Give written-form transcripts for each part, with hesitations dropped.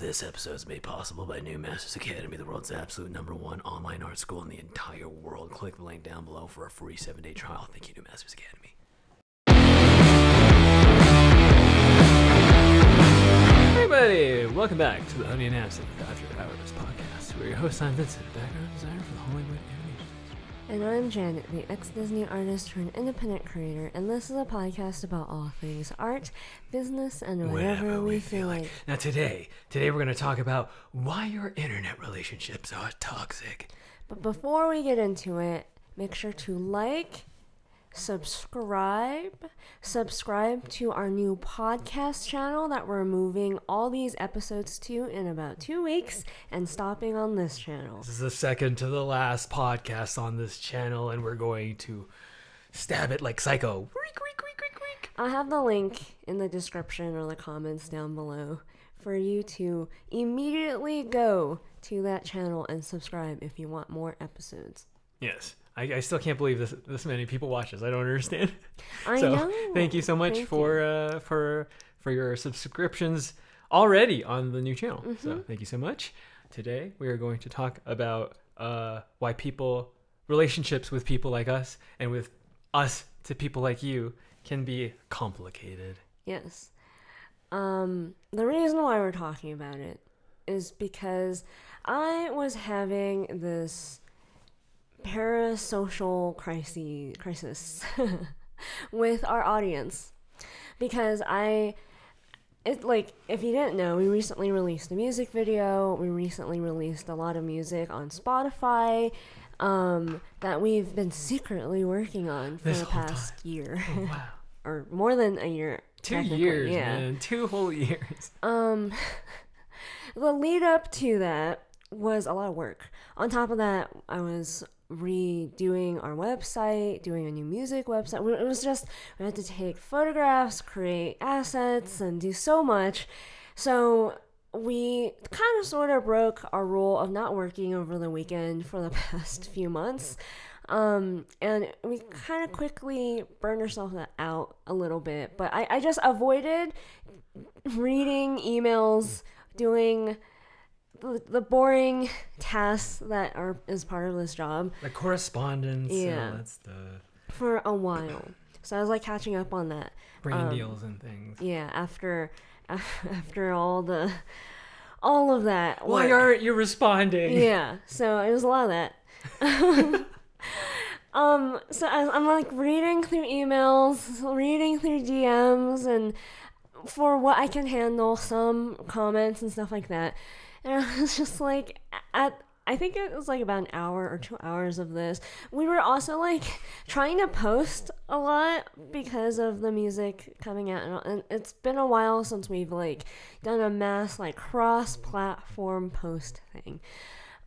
This episode is made possible by New Masters Academy, the world's absolute #1 online art school in the entire world. Click the link down below for a free 7-day trial. Thank you, New Masters Academy. Hey, everybody! Welcome back to the Honey and Absinthe After Hours podcast. We're your host, I'm Vincent, background designer for the Hollywood Animation. And I'm Janet, the ex-Disney artist turned independent creator, and this is a podcast about all things art, business, and whatever we feel like. Now today we're going to talk about why your internet relationships are toxic. But before we get into it, make sure to like, subscribe to our new podcast channel that we're moving all these episodes to in about 2 weeks and stopping on this channel. This is the second to the last podcast on this channel, and we're going to stab it like psycho. I'll have the link in the description or the comments down below for you to immediately go to that channel and subscribe if you want more episodes. Yes. I still can't believe this many people watch this. I don't understand. I know. Thank you so much for your subscriptions already on the new channel. Mm-hmm. So thank you so much. Today we are going to talk about why relationships with people like us and with us to people like you can be complicated. Yes. The reason why we're talking about it is because I was having this parasocial crisis with our audience, because if you didn't know, we recently released a music video. We recently released a lot of music on Spotify that we've been secretly working on for the past year. Oh, wow. Or more than a year. 2 years, yeah. Man. 2 whole years. The lead up to that was a lot of work. On top of that, I was redoing our website, doing a new music website. It was just, we had to take photographs, create assets, and do so much. So we kind of sort of broke our rule of not working over the weekend for the past few months. And we kind of quickly burned ourselves out a little bit. But I just avoided reading emails, doing the boring tasks that is part of this job. The correspondence. Yeah. All that stuff. For a while. So I was catching up on that. Brand deals and things. Yeah, after all of that. Why aren't you responding? Yeah, so it was a lot of that. So I'm reading through emails, reading through DMs, and for what I can handle, some comments and stuff like that. And I was just I think it was about an hour or 2 hours of this. We were also trying to post a lot because of the music coming out, and it's been a while since we've done a mass cross-platform post thing.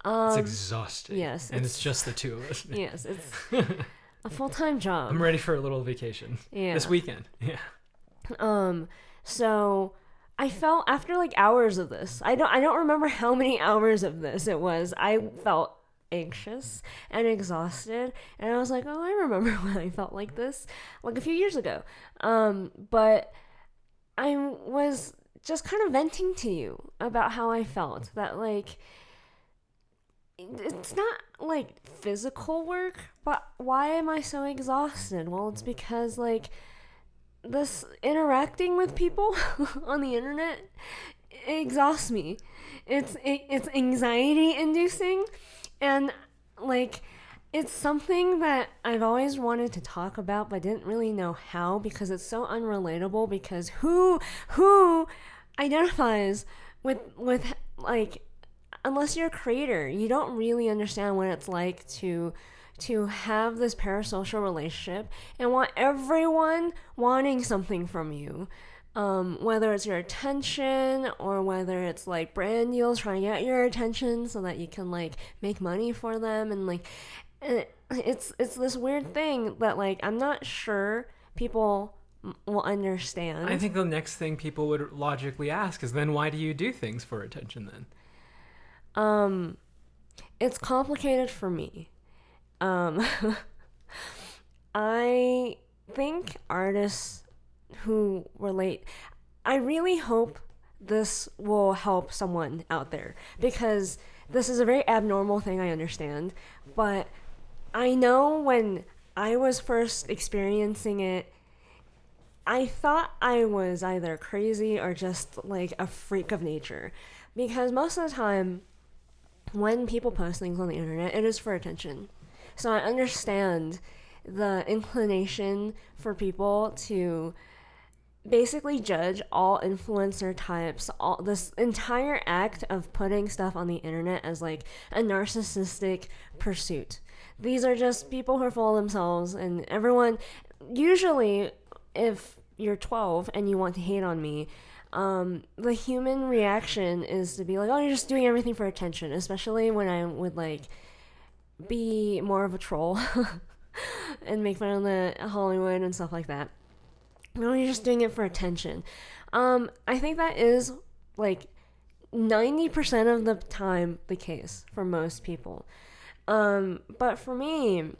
It's exhausting. Yes, and it's just the two of us. Yes, it's a full-time job. I'm ready for a little vacation. Yeah. This weekend. Yeah. So I felt after hours of this, I don't remember how many hours of this it was. I felt anxious and exhausted, and I was oh, I remember when I felt like this, a few years ago. But I was just kind of venting to you about how I felt, that it's not physical work, but why am I so exhausted? Well, it's because this interacting with people on the internet, it exhausts me. It's anxiety inducing, and it's something that I've always wanted to talk about but didn't really know how, because it's so unrelatable. Because who identifies with unless you're a creator, you don't really understand what it's like to have this parasocial relationship and want everyone wanting something from you, whether it's your attention or whether it's brand deals trying to get your attention so that you can make money for them, and it's this weird thing that I'm not sure people will understand. I think the next thing people would logically ask is, then why do you do things for attention then? It's complicated for me. I think artists who relate, I really hope this will help someone out there, because this is a very abnormal thing, I understand, but I know when I was first experiencing it, I thought I was either crazy or just like a freak of nature, because most of the time when people post things on the internet, it is for attention. So I understand the inclination for people to basically judge all influencer types, all this entire act of putting stuff on the internet as like a narcissistic pursuit. These are just people who are full of themselves, and everyone, usually if you're 12 and you want to hate on me, the human reaction is to be like, oh, you're just doing everything for attention, especially when I would like be more of a troll and make fun of the Hollywood and stuff like that. No, you're just doing it for attention. I think that is like 90% of the time the case for most people. But for me,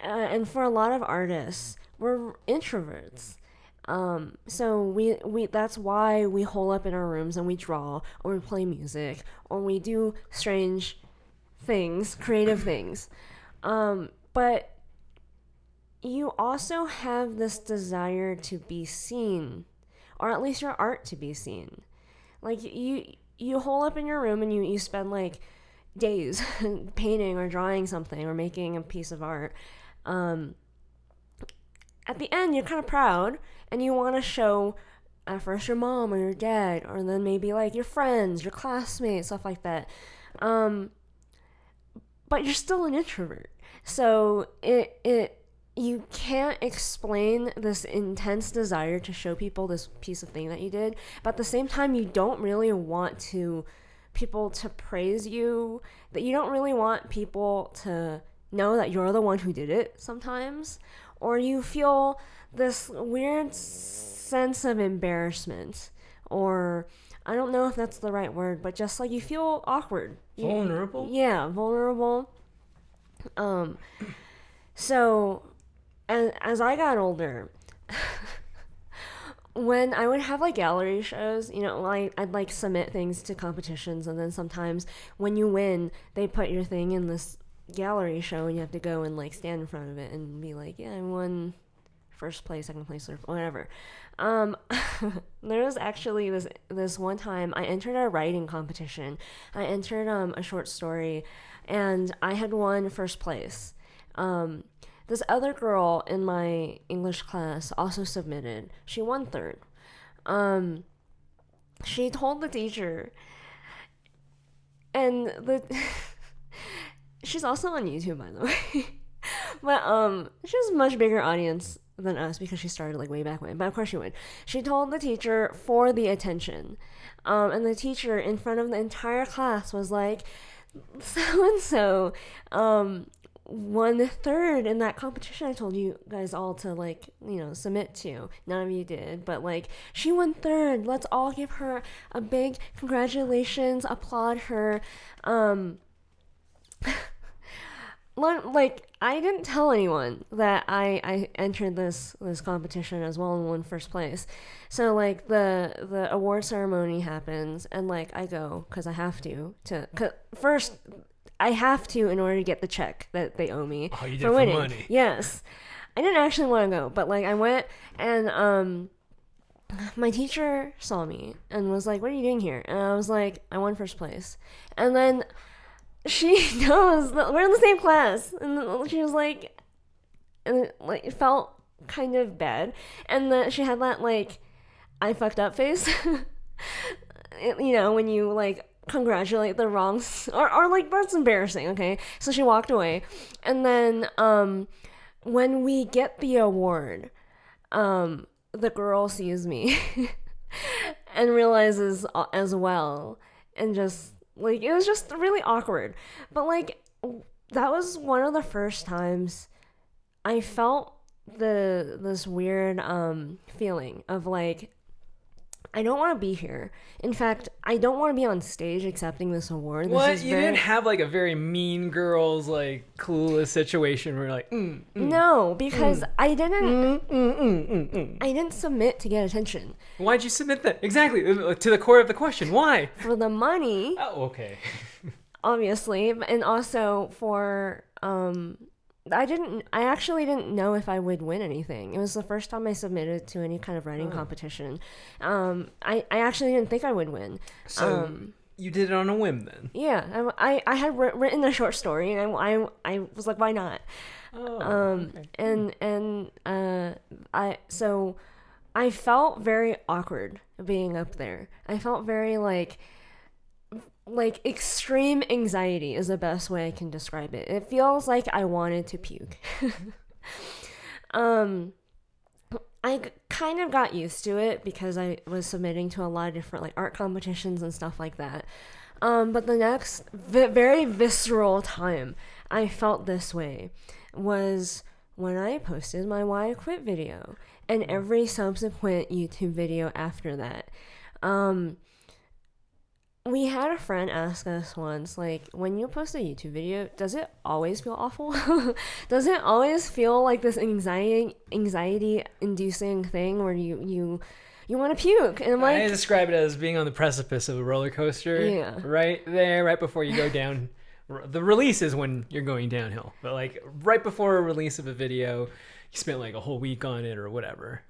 and for a lot of artists, we're introverts. So we that's why we hole up in our rooms and we draw, or we play music, or we do strange things, creative things. But you also have this desire to be seen, or at least your art to be seen. Like you hole up in your room and you spend like days painting or drawing something or making a piece of art. At the end, you're kind of proud and you want to show at first your mom or your dad, or then maybe like your friends, your classmates, stuff like that. But you're still an introvert, so you can't explain this intense desire to show people this piece of thing that you did, but at the same time you don't really want people to praise you, that you don't really want people to know that you're the one who did it sometimes, or you feel this weird sense of embarrassment, or I don't know if that's the right word, but just like you feel awkward. Vulnerable? Yeah, vulnerable. So as I got older, when I would have like gallery shows, I'd like submit things to competitions, and then sometimes when you win, they put your thing in this gallery show and you have to go and like stand in front of it and be like, yeah, I won first place, second place, or whatever. There was actually this one time I entered a writing competition. I entered a short story, and I had won first place. This other girl in my English class also submitted. She won third. She told the teacher, and she's also on YouTube, by the way. But she has a much bigger audience than us because she started like way back when. But of course she would. She told the teacher for the attention. And the teacher in front of the entire class was like, so-and-so won third in that competition I told you guys all to like, submit to. None of you did, but like, she won third. Let's all give her a big congratulations, applaud her. Like, I didn't tell anyone that I entered this competition as well and won first place. So like the award ceremony happens, and like I go because I have first I have to in order to get the check that they owe me for winning. For money. Yes, I didn't actually want to go, but like I went, and my teacher saw me and was like, "What are you doing here?" And I was like, "I won first place," and then she knows that we're in the same class, and she was like, and it felt kind of bad, and then she had that like I fucked up face, when you like congratulate the wrong, or like that's embarrassing. Okay, so she walked away, and then when we get the award, the girl sees me and realizes as well, and just like, it was just really awkward. But like, that was one of the first times I felt this weird feeling of like I don't want to be here. In fact, I don't want to be on stage accepting this award. What? You didn't have like a very Mean Girls, like clueless situation where you're like, No, because I didn't submit to get attention. Why'd you submit that? Exactly, to the core of the question. Why? For the money. Oh, okay. Obviously, and also for I actually didn't know if I would win anything. It was the first time I submitted to any kind of writing competition. I actually didn't think I would win. So you did it on a whim then? Yeah, I had written a short story, and I was like, why not? Okay. I felt very awkward being up there. I felt very like extreme anxiety is the best way I can describe it. It feels like I wanted to puke. I kind of got used to it because I was submitting to a lot of different like art competitions and stuff like that. But the next very visceral time I felt this way was when I posted my Why I Quit video and every subsequent YouTube video after that. We had a friend ask us once, like, when you post a YouTube video, does it always feel awful? Does it always feel like this anxiety-inducing thing where you want to puke? And I'm like, I describe it as being on the precipice of a roller coaster. Yeah. Right there, right before you go down. The release is when you're going downhill. But, like, right before a release of a video, you spent, like, a whole week on it or whatever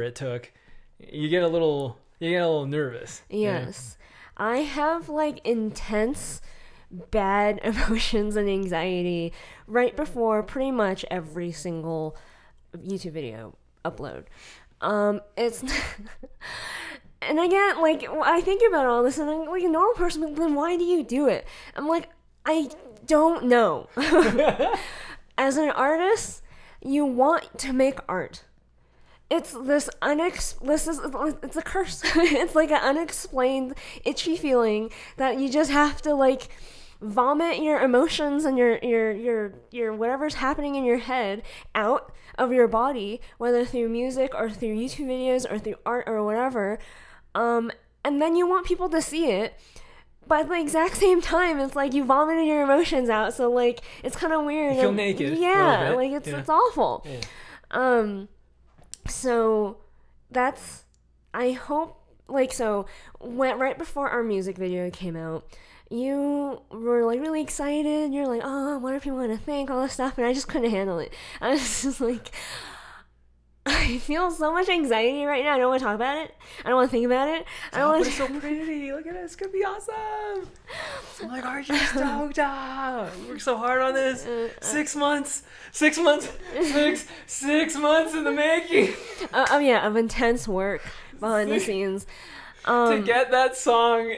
it took. You get a little nervous. Yes. I have like intense bad emotions and anxiety right before pretty much every single YouTube video upload. It's and again, like I think about all this and I'm like a normal person, then why do you do it? I'm like, I don't know. As an artist, you want to make art. It's this it's a curse. It's like an unexplained itchy feeling that you just have to like vomit your emotions and your whatever's happening in your head out of your body, whether through music or through YouTube videos or through art or whatever. And then you want people to see it. But at the exact same time, it's like you vomited your emotions out, so like it's kind of weird. You feel naked. Yeah, like it's awful. Yeah. So that's, I hope, like, so right before our music video came out, you were like really excited. You're like, oh, what are people going to think? All this stuff. And I just couldn't handle it. I was just like, I feel so much anxiety right now. I don't want to talk about it. I don't want to think about it. I don't want to. It's so pretty. Look at it. It's going to be awesome. I'm like, aren't you stoked? We worked so hard on this. 6 months. 6 months. 6 months in the making. Yeah, of intense work behind the scenes. To get that song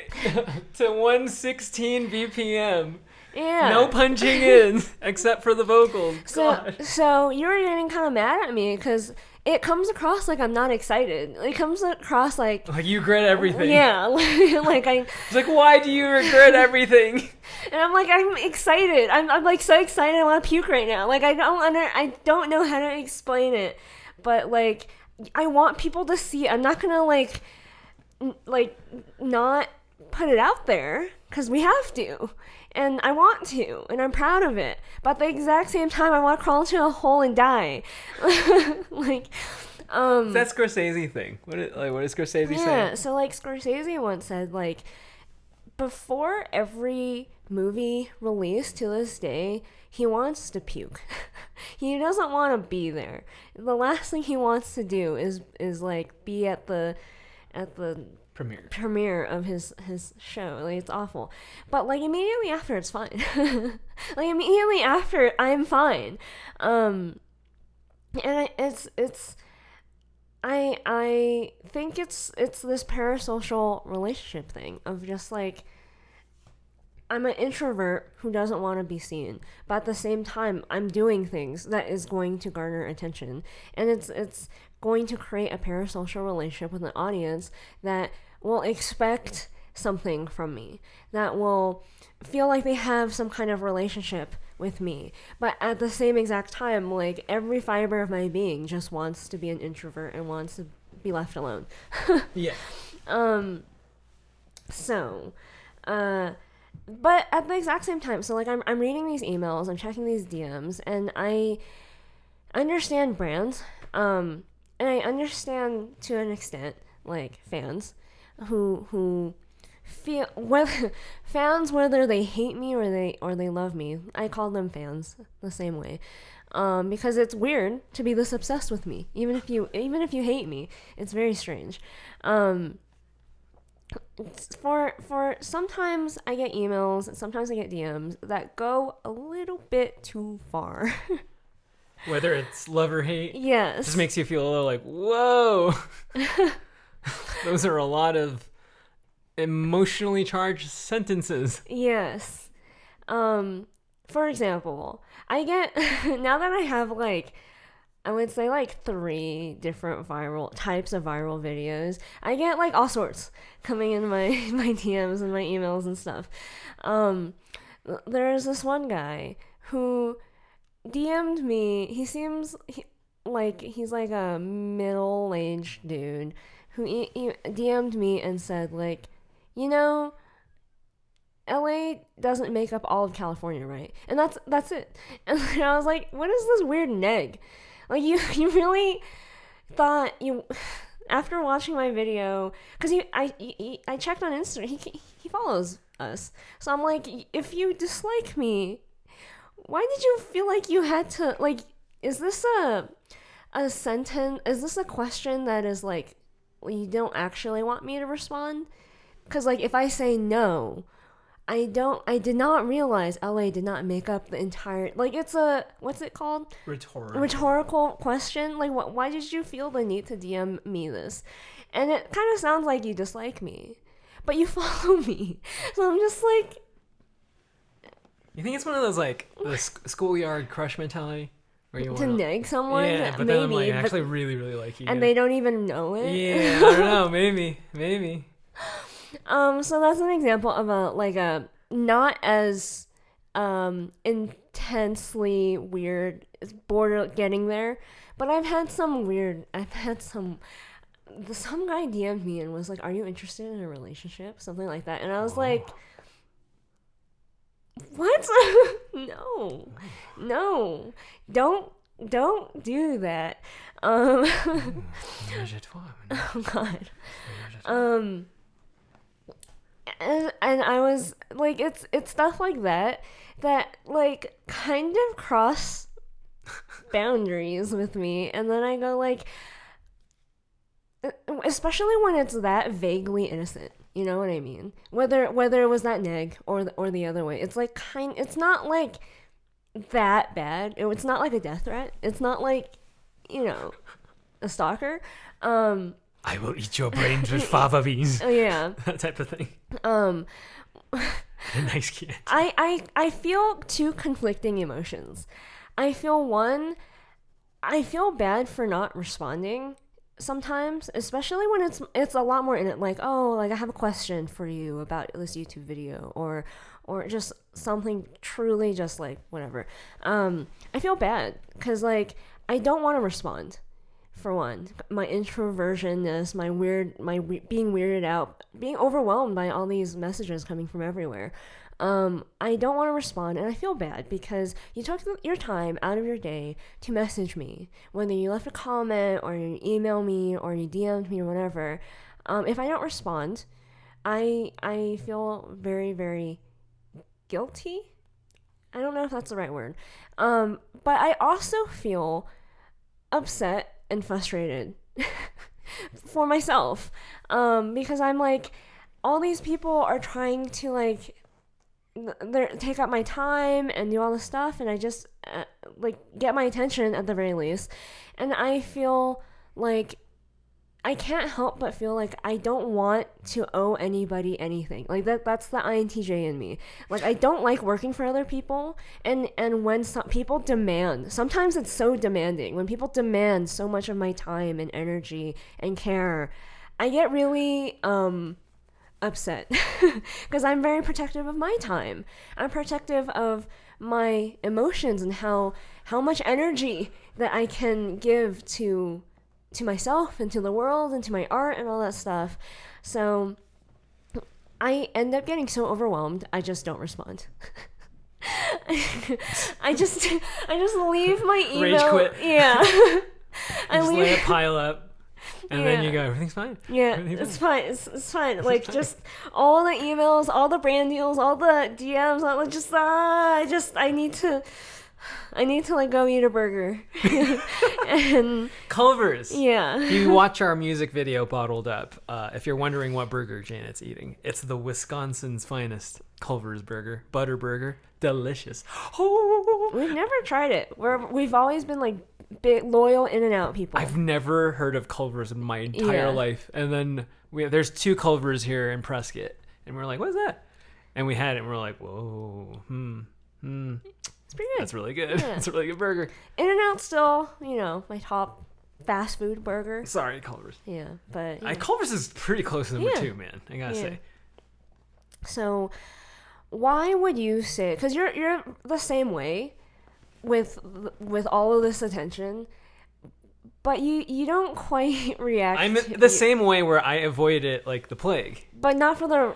to 116 BPM. Yeah. No punching in except for the vocals. So you were getting kind of mad at me because it comes across like I'm not excited. It comes across like you regret everything. Yeah, like I. It's like, why do you regret everything? And I'm like, I'm excited. I'm like so excited. I want to puke right now. Like I don't know how to explain it, but like I want people to see it. I'm not gonna like not put it out there because we have to. And I want to, and I'm proud of it. But at the exact same time, I want to crawl into a hole and die. Like, It's that Scorsese thing. What does Scorsese say? Yeah, so like Scorsese once said, like, before every movie released to this day, he wants to puke. He doesn't want to be there. The last thing he wants to do is like be at the premiere of his show. Like, it's awful, but like immediately after it's fine. Like immediately after I'm fine. And I think it's this parasocial relationship thing of just like I'm an introvert who doesn't want to be seen, but at the same time I'm doing things that is going to garner attention, and it's going to create a parasocial relationship with an audience that will expect something from me, that will feel like they have some kind of relationship with me. But at the same exact time, like every fiber of my being just wants to be an introvert and wants to be left alone. Yeah. So, but at the exact same time, so like I'm reading these emails, I'm checking these DMs, and I understand brands, and I understand to an extent like fans who feel whether fans, whether they hate me or they love me. I call them fans the same way. Because it's weird to be this obsessed with me, even if you hate me. It's very strange. For sometimes I get emails and sometimes I get DMs that go a little bit too far. Whether it's love or hate, yes, just makes you feel a little like, whoa. Those are a lot of emotionally charged sentences. Yes. For example, I get now that I have like, I would say like 3 different types of viral videos. I get like all sorts coming in my DMs and my emails and stuff. There's this one guy who DM'd me. He seems like he's like a middle-aged dude who he DM'd me and said like, you know, LA doesn't make up all of California, right? And that's it. And I was like, what is this weird neg? Like you really thought you, after watching my video, because I checked on Instagram, he follows us, so I'm like, if you dislike me, why did you feel like you had to, like, is this a sentence? Is this a question that is like, well, you don't actually want me to respond? Because like if I say no, I did not realize LA did not make up the entire, like, it's a, what's it called? Rhetorical question. Like, why did you feel the need to DM me this? And it kind of sounds like you dislike me, but you follow me. So I'm just like, you think it's one of those like the schoolyard crush mentality? Where you to neg someone? Yeah, but maybe, then like, actually really, really like you. And they don't even know it? Yeah, I don't know. Maybe. So that's an example of a not as intensely weird, border getting there, but some guy DM'd me and was like, are you interested in a relationship? Something like that. And I was like, what? No, don't do that. Oh God. And I was like, it's stuff like that like kind of cross boundaries with me, and then I go like, especially when it's that vaguely innocent, you know what I mean? Whether it was that neg or the other way, it's like it's not like that bad. It's not like a death threat. It's not like, you know, a stalker. I will eat your brains with fava beans. Yeah. That type of thing. Nice kid. I feel 2 conflicting emotions. I feel bad for not responding sometimes, especially when it's a lot more in it, like, oh, like I have a question for you about this YouTube video, or just something truly just like whatever. I feel bad because like I don't want to respond. For one, my introversionness, being weirded out, being overwhelmed by all these messages coming from everywhere. I don't want to respond, and I feel bad because you took your time out of your day to message me, whether you left a comment or you email me or you DM'd me or whatever. If I don't respond, I feel very, very guilty. I don't know if that's the right word. But I also feel upset and frustrated for myself, because I'm like, all these people are trying to like take up my time and do all this stuff, and I just like get my attention at the very least, and I feel like I can't help but feel like I don't want to owe anybody anything. Like that's the INTJ in me. Like I don't like working for other people, and when some people demand, sometimes it's so demanding. When people demand so much of my time and energy and care, I get really upset because I'm very protective of my time. I'm protective of my emotions and how much energy that I can give to to myself and to the world and to my art and all that stuff. So I end up getting so overwhelmed, I just don't respond. I just leave my email. Rage quit. Yeah. I just let it pile up. And then you go, everything's fine. Yeah, it's fine. It's fine. Like, just all the emails, all the brand deals, all the DMs, I need to like go eat a burger. And Culver's. yeah. If you watch our music video Bottled Up, if you're wondering what burger Janet's eating, it's the Wisconsin's finest Culver's burger. Butter burger. Delicious. Oh. We've never tried it. We've always been like big, loyal In-N-Out people. I've never heard of Culver's in my entire life. And then there's 2 Culver's here in Prescott. And we're like, what is that? And we had it and we're like, whoa, It's pretty good. That's really good. Yeah. It's a really good burger. In-N-Out's still, my top fast food burger. Sorry, Culver's. Yeah, but Culver's is pretty close to number 2, man. I gotta say. So, why would you say? Because you're the same way with all of this attention, but you don't quite react. I'm the same way where I avoid it like the plague. But not for the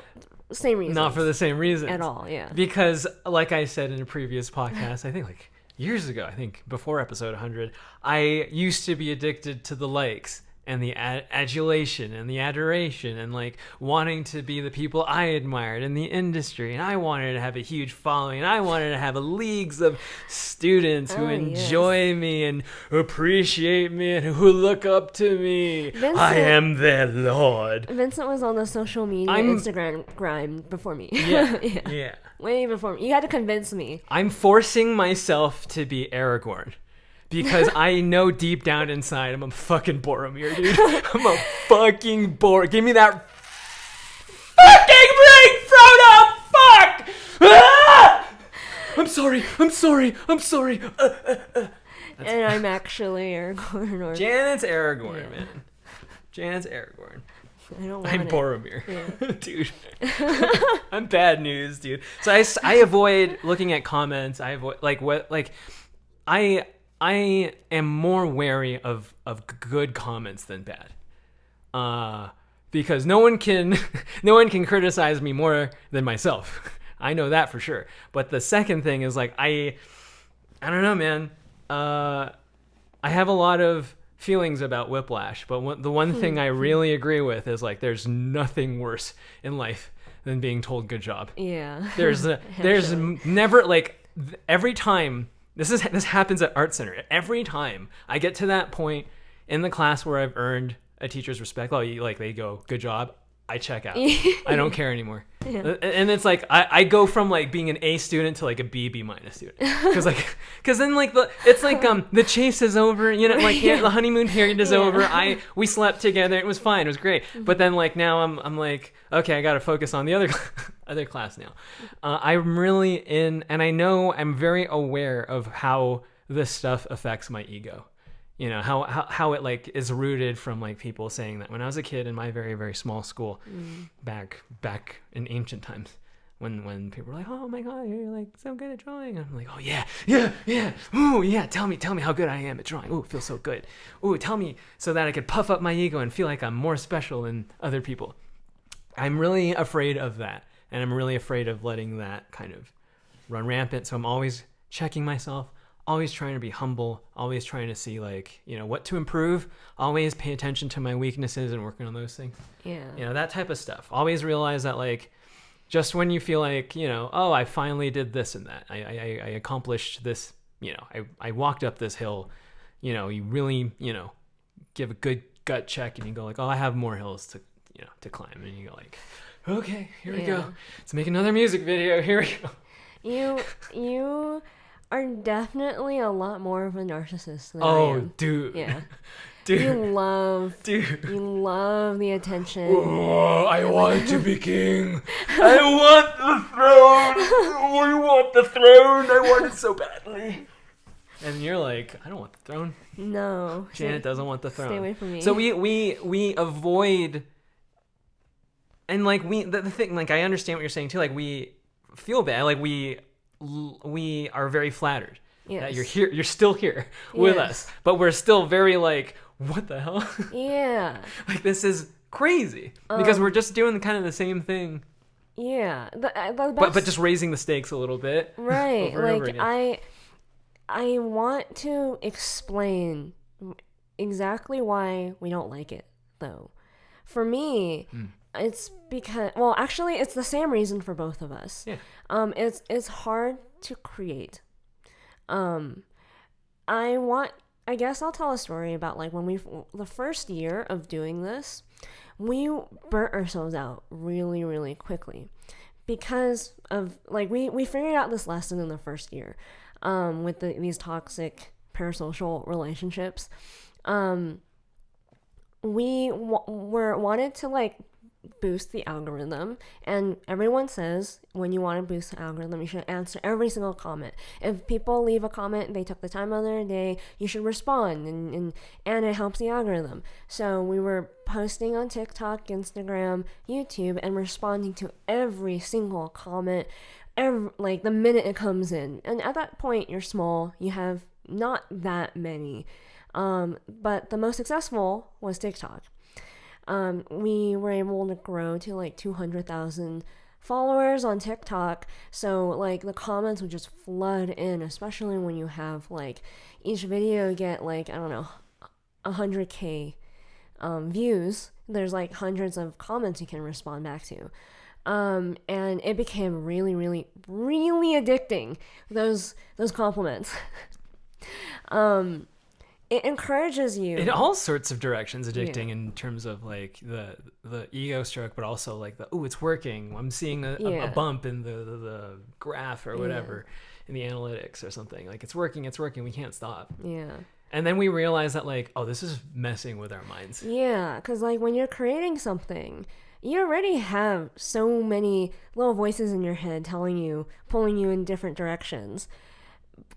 same reason. Not for the same reason at all. Yeah. Because, like I said in a previous podcast, I think like years ago, before episode 100, I used to be addicted to the likes and the adulation and the adoration and like wanting to be the people I admired in the industry, and I wanted to have a huge following, and I wanted to have leagues of students who enjoy me and appreciate me and who look up to me. I am their lord. Vincent was on the social media Instagram grind before me. Yeah. Way before me. You had to convince me. I'm forcing myself to be Aragorn. Because I know deep down inside I'm a fucking Boromir, dude. I'm a fucking Give me that fucking ring, Frodo! Fuck! Ah! I'm sorry. And I'm actually Aragorn. Janet's Aragorn, man. Janet's Aragorn. I'm Boromir. Yeah. Dude. I'm bad news, dude. So I avoid looking at comments. I avoid, I am more wary of good comments than bad, because no one can criticize me more than myself. I know that for sure. But the second thing is like I don't know, man. I have a lot of feelings about whiplash, but the one thing I really agree with is like there's nothing worse in life than being told good job. Yeah. There's never like every time. This happens at Art Center. Every time I get to that point in the class where I've earned a teacher's respect, they go, good job, I check out. I don't care anymore. Yeah. And it's like I go from like being an A student to like a B minus student. Because then like the chase is over, the honeymoon period is over. We slept together. It was fine. It was great. But then like now I'm like, okay, I got to focus on the other class now. I'm really in, and I know I'm very aware of how this stuff affects my ego. How it like is rooted from like people saying that when I was a kid in my very, very small school back in ancient times when people were like, oh my God, you're like so good at drawing. I'm like, oh yeah. Ooh, yeah. Tell me how good I am at drawing. Ooh, it feels so good. Ooh, tell me so that I could puff up my ego and feel like I'm more special than other people. I'm really afraid of that. And I'm really afraid of letting that kind of run rampant. So I'm always checking myself. Always trying to be humble, always trying to see like, what to improve, always pay attention to my weaknesses and working on those things. Yeah. That type of stuff. Always realize that like, just when you feel like, oh, I finally did this and that. I accomplished this, I walked up this hill, you really, give a good gut check and you go like, oh, I have more hills to climb. And you go like, okay, here we go. Let's make another music video. Here we go. You are definitely a lot more of a narcissist than I am. Dude. Yeah. Dude. You love the attention. Oh, I want to be king. I want the throne. I want the throne. I want it so badly. And you're like, I don't want the throne. No. Janet doesn't want the throne. Stay away from me. So we avoid, and like the thing, like I understand what you're saying too. Like we feel bad. Like we are very flattered that you're here. You're still here with us, but we're still very like, what the hell? Yeah. Like, this is crazy because we're just doing kind of the same thing. Yeah. The best... but just raising the stakes a little bit. Right. Over and over Like, again. I want to explain exactly why we don't like it, though. For me, it's because, well, actually, it's the same reason for both of us. Yeah. It's hard to create. I guess I'll tell a story about like when the first year of doing this, we burnt ourselves out really, really quickly because of like we figured out this lesson in the first year, with these toxic parasocial relationships. We wanted to like boost the algorithm, and everyone says when you want to boost the algorithm you should answer every single comment. If people leave a comment, they took the time out of their day, you should respond, and it helps the algorithm. So we were posting on TikTok, Instagram, YouTube, and responding to every single comment like the minute it comes in. And at that point you're small, you have not that many, but the most successful was TikTok. We were able to grow to like 200,000 followers on TikTok. So like the comments would just flood in, especially when you have like each video get like, I don't know, 100K views. There's like hundreds of comments you can respond back to. And it became really, really, really addicting, those compliments. It encourages you in all sorts of directions, addicting in terms of like the ego stroke, but also like it's working. I'm seeing a bump in the graph or whatever in the analytics or something. Like it's working. We can't stop. Yeah. And then we realize that like, this is messing with our minds. Yeah, because like when you're creating something, you already have so many little voices in your head telling you, pulling you in different directions.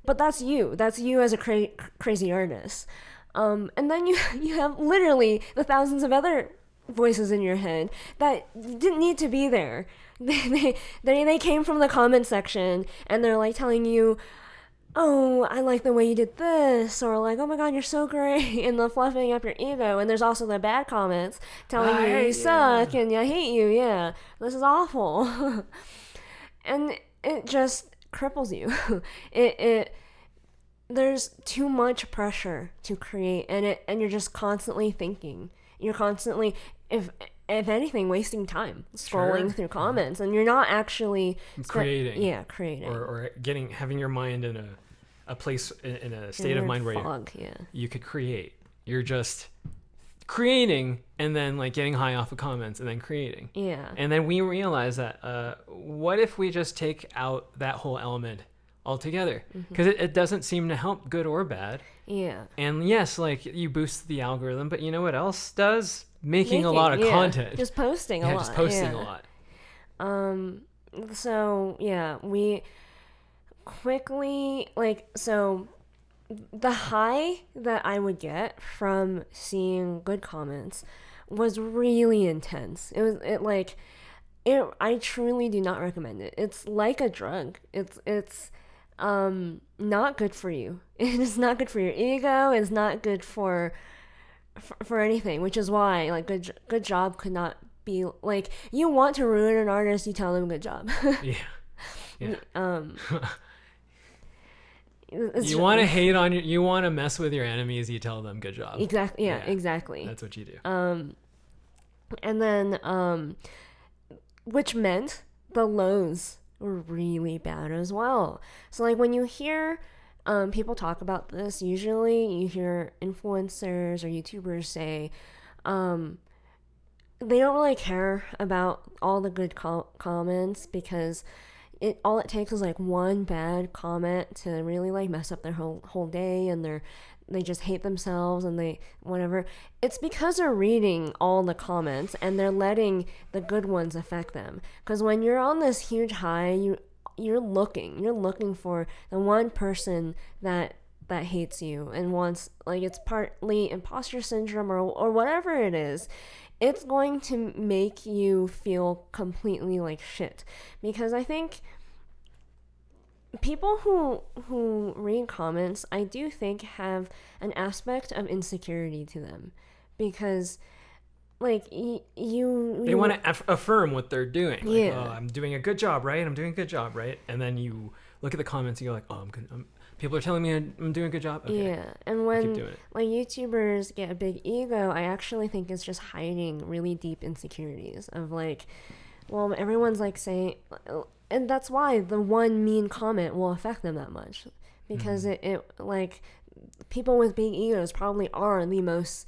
But that's you as a crazy artist. And then you have literally the thousands of other voices in your head that didn't need to be there. They came from the comment section, and they're like telling you, oh, I like the way you did this, or like, oh my god, you're so great, and the fluffing up your ego. And there's also the bad comments telling you suck and I hate you, this is awful. And it just cripples you. There's too much pressure to create, and you're just constantly thinking. You're constantly, if anything, wasting time scrolling through comments, and you're not actually creating. Creating. Or having your mind in a place, in a state of mind where you could create. You're just creating, and then like getting high off of comments, and then creating. Yeah. And then we realize that what if we just take out that whole element altogether? Because it doesn't seem to help, good or bad. Yeah. And yes, like you boost the algorithm, but you know what else does? Making a lot of content. Just posting a lot. Just posting a lot. So we quickly the high that I would get from seeing good comments was really intense. I truly do not recommend it. It's like a drug. It's not good for you. It is not good for your ego. It's not good for anything, which is why like good job could not be like, you want to ruin an artist, you tell them good job. You want to hate on you want to mess with your enemies, you tell them good job. Exactly. Yeah, exactly. That's what you do. And then which meant the lows were really bad as well. So like when you hear people talk about this, usually you hear influencers or YouTubers say they don't really care about all the good comments, because all it takes is like one bad comment to really like mess up their whole day, and they just hate themselves, and they whatever. It's because they're reading all the comments and they're letting the good ones affect them. Because when you're on this huge high, you're looking for the one person that hates you and wants, like, it's partly imposter syndrome or whatever it is. It's going to make you feel completely like shit. Because I think people who read comments, I do think have an aspect of insecurity to them, because like they want to affirm what they're doing. Like, yeah. oh, I'm doing a good job, right? I'm doing a good job, right? And then you look at the comments and you're like, oh, I'm good. People are telling me I'm doing a good job. Okay. Yeah, and when like YouTubers get a big ego, I actually think it's just hiding really deep insecurities of like, well, everyone's like saying, and that's why the one mean comment will affect them that much, because it like people with big egos probably are the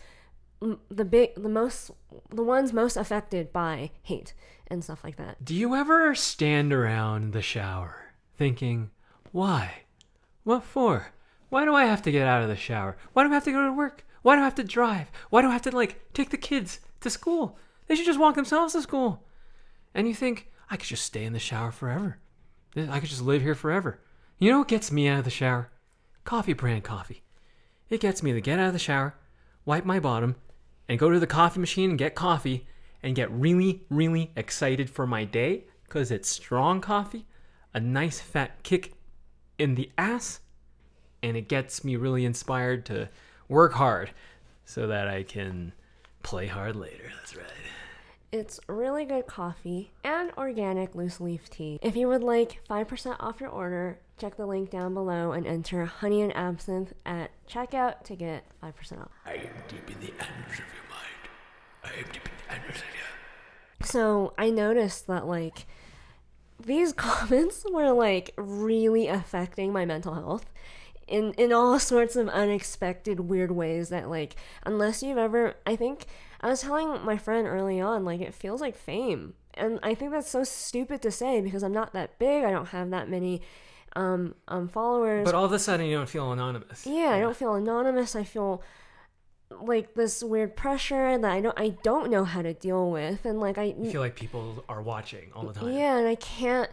ones most affected by hate and stuff like that. Do you ever stand around the shower thinking, why? What for? Why do I have to get out of the shower? Why do I have to go to work? Why do I have to drive? Why do I have to take the kids to school? They should just walk themselves to school. And you think, I could just stay in the shower forever. I could just live here forever. You know what gets me out of the shower? Coffee brand coffee. It gets me to get out of the shower, wipe my bottom, and go to the coffee machine and get coffee and get really, really excited for my day because it's strong coffee, a nice fat kick in the ass, and it gets me really inspired to work hard so that I can play hard later. That's right. It's really good coffee and organic loose leaf tea. If you would like 5% off your order, check the link down below and enter honey and absinthe at checkout to get 5% off. I am deep in the annals of your mind. I am deep in the annals of you. So I noticed that like these comments were like really affecting my mental health in all sorts of unexpected weird ways that like, unless you've ever, I think I was telling my friend early on, like it feels like fame. And I think that's so stupid to say because I'm not that big. I don't have that many followers. But all of a sudden you don't feel anonymous. Yeah, I don't feel anonymous. I feel like this weird pressure that I don't know how to deal with, and like you feel like people are watching all the time. Yeah, and I can't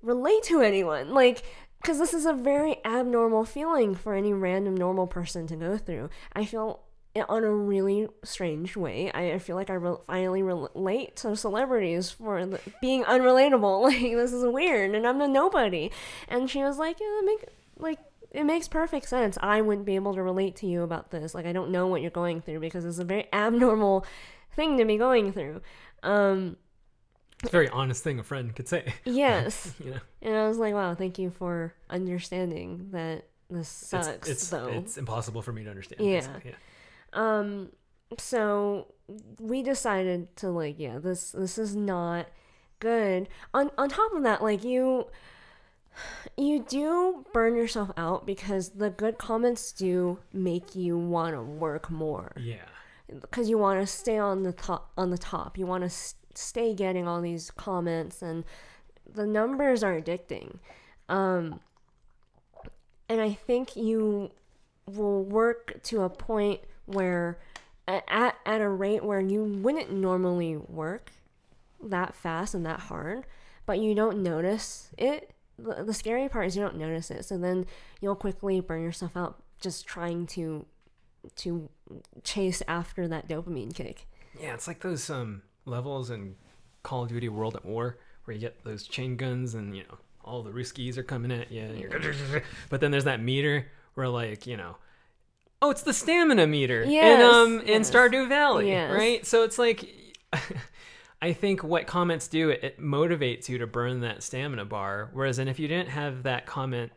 relate to anyone, like, because this is a very abnormal feeling for any random normal person to go through. I feel it on a really strange way. I feel like I finally relate to celebrities for being unrelatable. Like, this is weird, and I'm a nobody. And she was like, yeah, it makes perfect sense. I wouldn't be able to relate to you about this. Like, I don't know what you're going through because it's a very abnormal thing to be going through. It's a very honest thing a friend could say. Yes. You know? And I was like, wow, thank you for understanding that this sucks, though. It's impossible for me to understand. Yeah. So we decided to like, yeah, this is not good. On top of that, like you do burn yourself out because the good comments do make you want to work more. Yeah. Because you want to stay on the top. You want to stay getting all these comments, and the numbers are addicting. And I think you will work to a point where at a rate where you wouldn't normally work that fast and that hard, but you don't notice it. The scary part is you don't notice it, so then you'll quickly burn yourself out just trying to chase after that dopamine kick. Yeah, it's like those levels in Call of Duty World at War where you get those chain guns and all the Ruskies are coming at you, and but then there's that meter where like oh, it's the stamina meter in Stardew Valley, right? So it's like I think what comments do, it motivates you to burn that stamina bar. Whereas, if you didn't have that comment,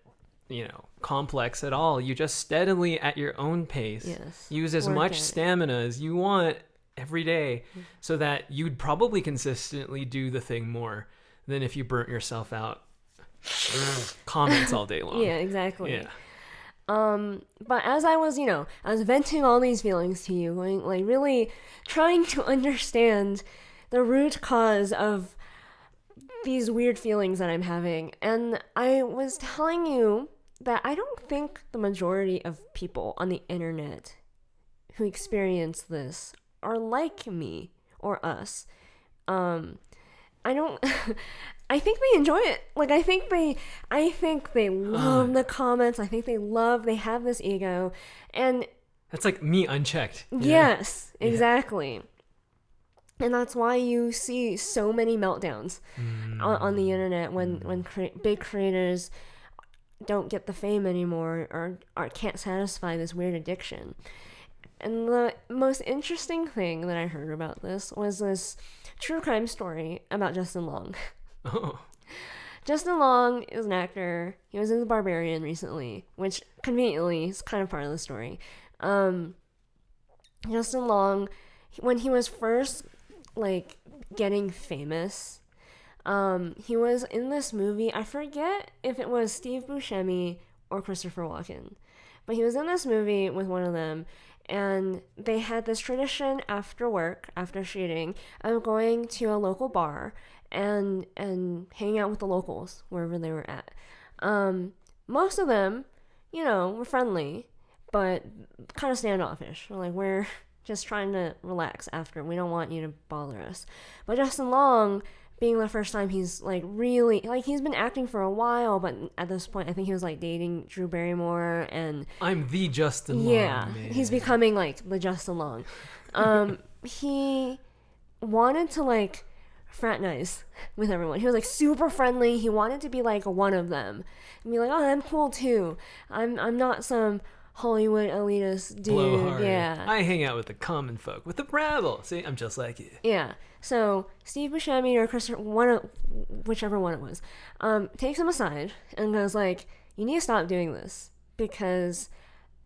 complex at all, you just steadily at your own pace use as much stamina as you want every day, so that you'd probably consistently do the thing more than if you burnt yourself out comments all day long. Yeah, exactly. Yeah. But as I was, I was venting all these feelings to you, like really trying to understand the root cause of these weird feelings that I'm having. And I was telling you that I don't think the majority of people on the internet who experience this are like me or us. I don't I think they enjoy it. Like I think they love the comments. I think they have this ego, and that's like me unchecked. Yes, exactly. And that's why you see so many meltdowns on the internet when big creators don't get the fame anymore or can't satisfy this weird addiction. And the most interesting thing that I heard about this was this true crime story about Justin Long. Oh. Justin Long is an actor. He was in The Barbarian recently, which conveniently is kind of part of the story. Justin Long, when he was first like getting famous, he was in this movie. I forget if it was Steve Buscemi or Christopher Walken, but he was in this movie with one of them, and they had this tradition after work, after shooting, of going to a local bar and hanging out with the locals wherever they were at. Most of them, were friendly, but kind of standoffish. We're just trying to relax after. We don't want you to bother us. But Justin Long, being the first time he's really he's been acting for a while, but at this point I think he was dating Drew Barrymore, and I'm the Justin Long. Yeah, man. he's becoming the Justin Long. He wanted to fraternize with everyone. He was super friendly. He wanted to be one of them and be oh, I'm cool too. I'm not some Hollywood elitist dude. Blowhard. Yeah, I hang out with the common folk, with the rabble. See, I'm just like you. Yeah. So Steve Buscemi or Christopher, whichever one it was, takes him aside and goes you need to stop doing this, because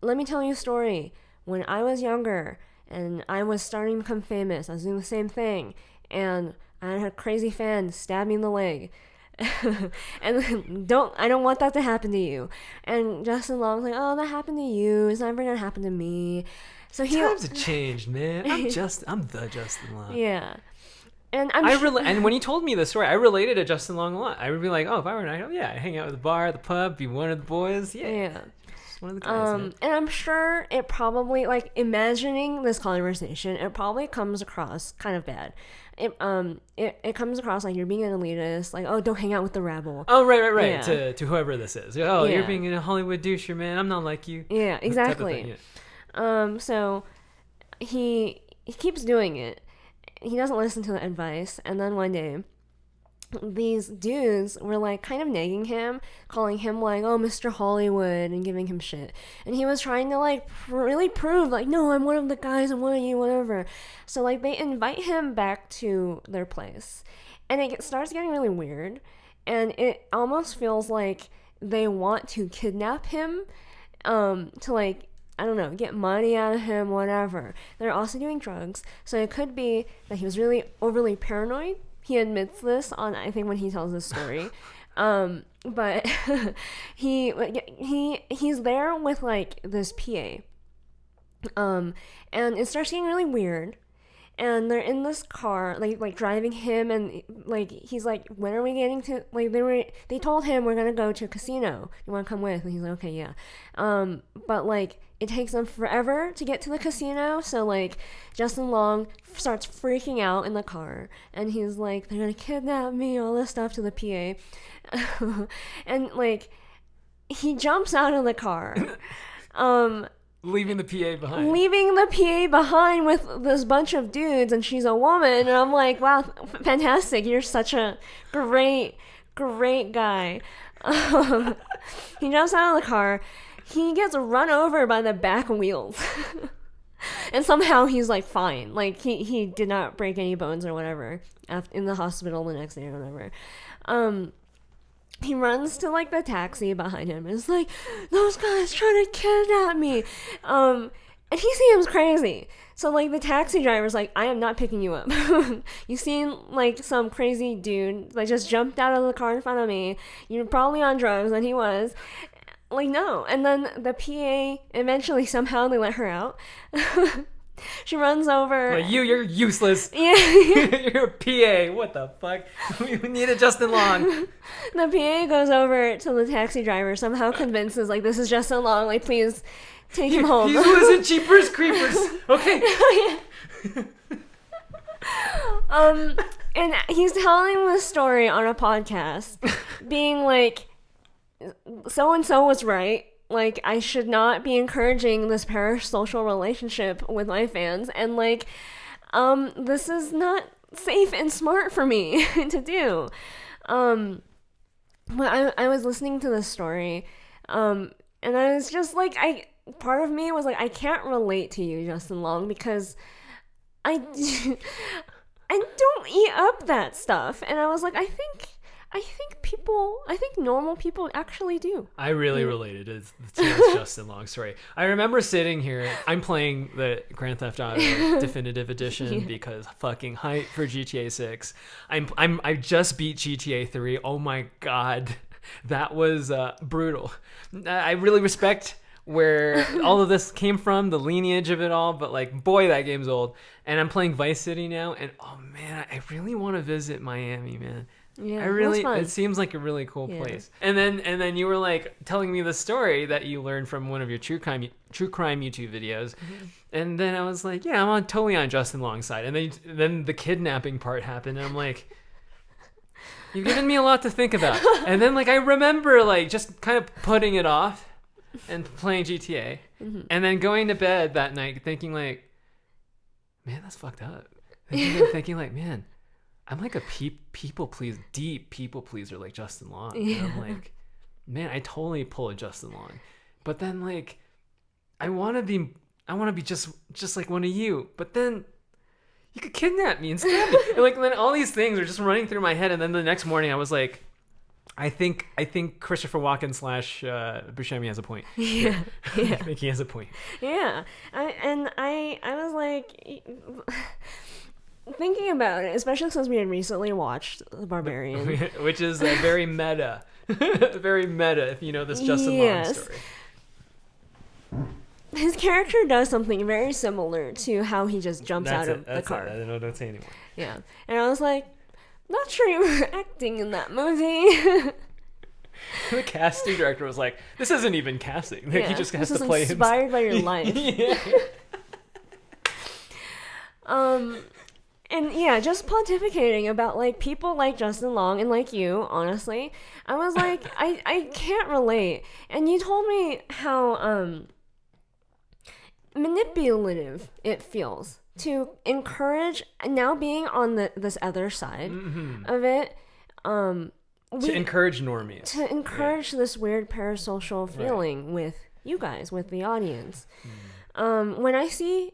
let me tell you a story. When I was younger and I was starting to become famous, I was doing the same thing, and I had a crazy fan stab me in the leg. And I don't want that to happen to you. And Justin Long's oh, that happened to you. It's never gonna happen to me. So times have changed, man. I'm the Justin Long. Yeah. And and when he told me the story, I related to Justin Long a lot. I would be if I were an idol, I hang out at the bar, the pub, be one of the boys. Yeah. Just one of the guys. And I'm sure it probably imagining this conversation, it probably comes across kind of bad. It comes across you're being an elitist, oh, don't hang out with the rabble. Oh, right. Yeah. To whoever this is. Oh, yeah. You're being a Hollywood doucher, man. I'm not like you. Yeah, exactly. So he keeps doing it. He doesn't listen to the advice, and then one day these dudes were kind of nagging him, calling him oh, Mr. Hollywood, and giving him shit. And he was trying to really prove no, I'm one of the guys, I'm one of you, whatever. So they invite him back to their place, and it starts getting really weird, and it almost feels like they want to kidnap him, to I don't know, get money out of him, whatever. They're also doing drugs, so it could be that he was really overly paranoid. He admits this I think when he tells this story. But he's there with this PA. And it starts getting really weird. And they're in this car, driving him, and he's when are we getting to they told him we're gonna go to a casino. You wanna come with? And he's okay, yeah. But it takes them forever to get to the casino, so Justin Long starts freaking out in the car, and he's they're gonna kidnap me, all this stuff to the PA. And he jumps out of the car. Leaving the PA behind. Leaving the PA behind with this bunch of dudes, and she's a woman, and I'm wow, fantastic. You're such a great guy. He jumps out of the car. He gets run over by the back wheels. And somehow he's fine. He did not break any bones or whatever in the hospital the next day or whatever. He runs to the taxi behind him and is those guys trying to kidnap me. And he seems crazy. So the taxi driver's I am not picking you up. You seem some crazy dude just jumped out of the car in front of me. You're probably on drugs, and he was. No. And then the PA eventually somehow they let her out. She runs over. You're useless. Yeah. You're a PA. What the fuck? We need a Justin Long. The PA goes over to the taxi driver, somehow convinces, this is Justin Long, please take him home. He's losing Jeepers Creepers. Okay. And he's telling this story on a podcast, being so-and-so was right. I should not be encouraging this parasocial relationship with my fans, and this is not safe and smart for me to do. But I was listening to this story, And I was just like, part of me was like, I can't relate to you, Justin Long, because I don't eat up that stuff. And I was like, I think normal people actually do. I really related to this Justin Long story. I remember sitting here, I'm playing the Grand Theft Auto Definitive Edition because fucking hype for GTA 6. I just beat GTA 3. Oh my god. That was brutal. I really respect where all of this came from, the lineage of it all, but like, boy, that game's old. And I'm playing Vice City now, and oh man, I really want to visit Miami, man. Yeah, it seems like a really cool place. And then you were like telling me the story that you learned from one of your true crime YouTube videos. And then I was like, yeah, totally on Justin Long's side. And then the kidnapping part happened, and I'm like, you've given me a lot to think about. And then like I remember like just kind of putting it off and playing GTA, and then going to bed that night thinking like, man, that's fucked up. Thinking like, man, I'm like a deep people pleaser like Justin Long. Yeah. And I'm like, man, I totally pull a Justin Long. But then like, I want to be just like one of you. But then you could kidnap me and stab me. And like, then all these things are just running through my head. And then the next morning I was like, I think Christopher Walken / Buscemi has a point. Yeah. I think he has a point. Yeah. I was like, thinking about it, especially since we had recently watched The Barbarian. Which is very meta. Very meta, if you know this Justin Long story. His character does something very similar to how he just jumps out of the car. Don't say anymore. Yeah. And I was like, not sure you were acting in that movie. The casting director was like, this isn't even casting. Like, he just has to play himself. Inspired by your life. Yeah. And yeah, just pontificating about like people like Justin Long and like you, honestly. I was like, I can't relate. And you told me how manipulative it feels to encourage, now being on this other side of it, to encourage normies. To encourage this weird parasocial feeling with you guys, with the audience. When I see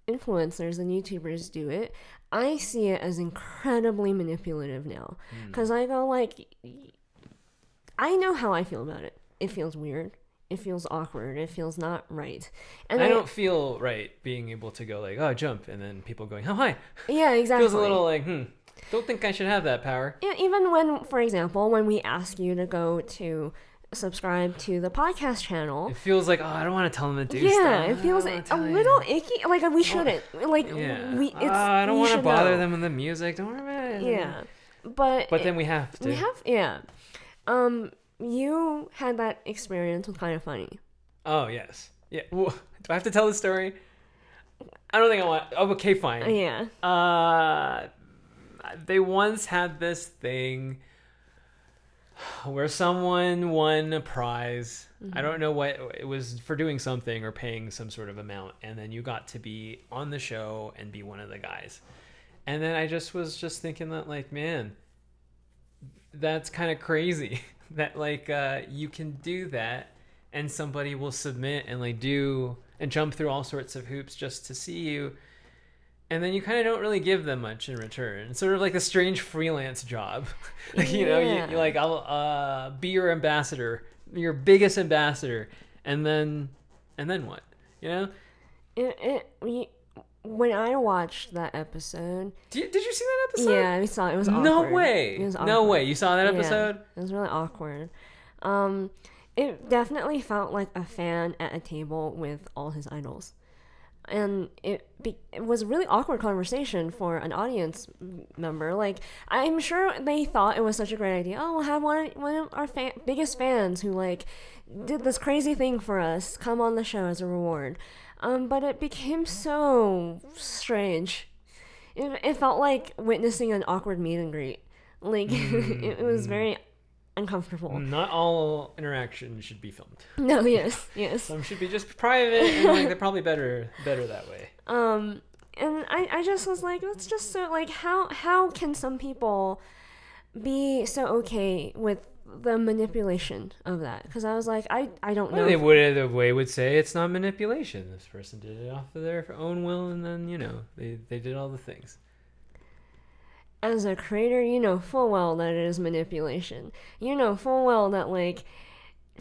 influencers and YouTubers do it, I see it as incredibly manipulative now. Because I go like, I know how I feel about it. It feels weird. It feels awkward. It feels not right. And I don't feel right being able to go like, oh, jump, and then people going, oh, hi. Yeah, exactly. Feels a little like, don't think I should have that power. Yeah, even when, for example, when we ask you to go to subscribe to the podcast channel, it feels like, oh, I don't want to tell them to do stuff. Yeah, it feels a little icky. Like we shouldn't. Like I don't want to bother them with the music. Don't worry about it. Yeah, but then we have to. Yeah. You had that experience with Kind of Funny. Oh yes. Yeah. Do I have to tell the story? I don't think I want. Oh, okay, fine. Yeah. They once had this thing where someone won a prize. I don't know what it was, for doing something or paying some sort of amount, and then you got to be on the show and be one of the guys. And then I was thinking that, like, man, that's kind of crazy that like you can do that and somebody will submit and like do and jump through all sorts of hoops just to see you. And then you kind of don't really give them much in return. It's sort of like a strange freelance job. Like, you know, you like, I'll be your ambassador, your biggest ambassador. And then what? You know? When I watched that episode... Did you see that episode? Yeah, we saw it. It was awkward. No way. It was awkward. No way. You saw that episode? Yeah, it was really awkward. It definitely felt like a fan at a table with all his idols. And it was a really awkward conversation for an audience member. Like, I'm sure they thought it was such a great idea. Oh, we'll have one of our biggest fans who, like, did this crazy thing for us come on the show as a reward. But it became so strange. It felt like witnessing an awkward meet and greet. Like, it was very uncomfortable. Not all interactions should be filmed. No, yes. Some should be just private, and like they're probably better that way. And I just was like, it's just so, like, how can some people be so okay with the manipulation of that, because I was like, I don't know. The way would say it's not manipulation. This person did it off of their own will, and then they did all the things. As a creator, you know full well that it is manipulation. You know full well that, like,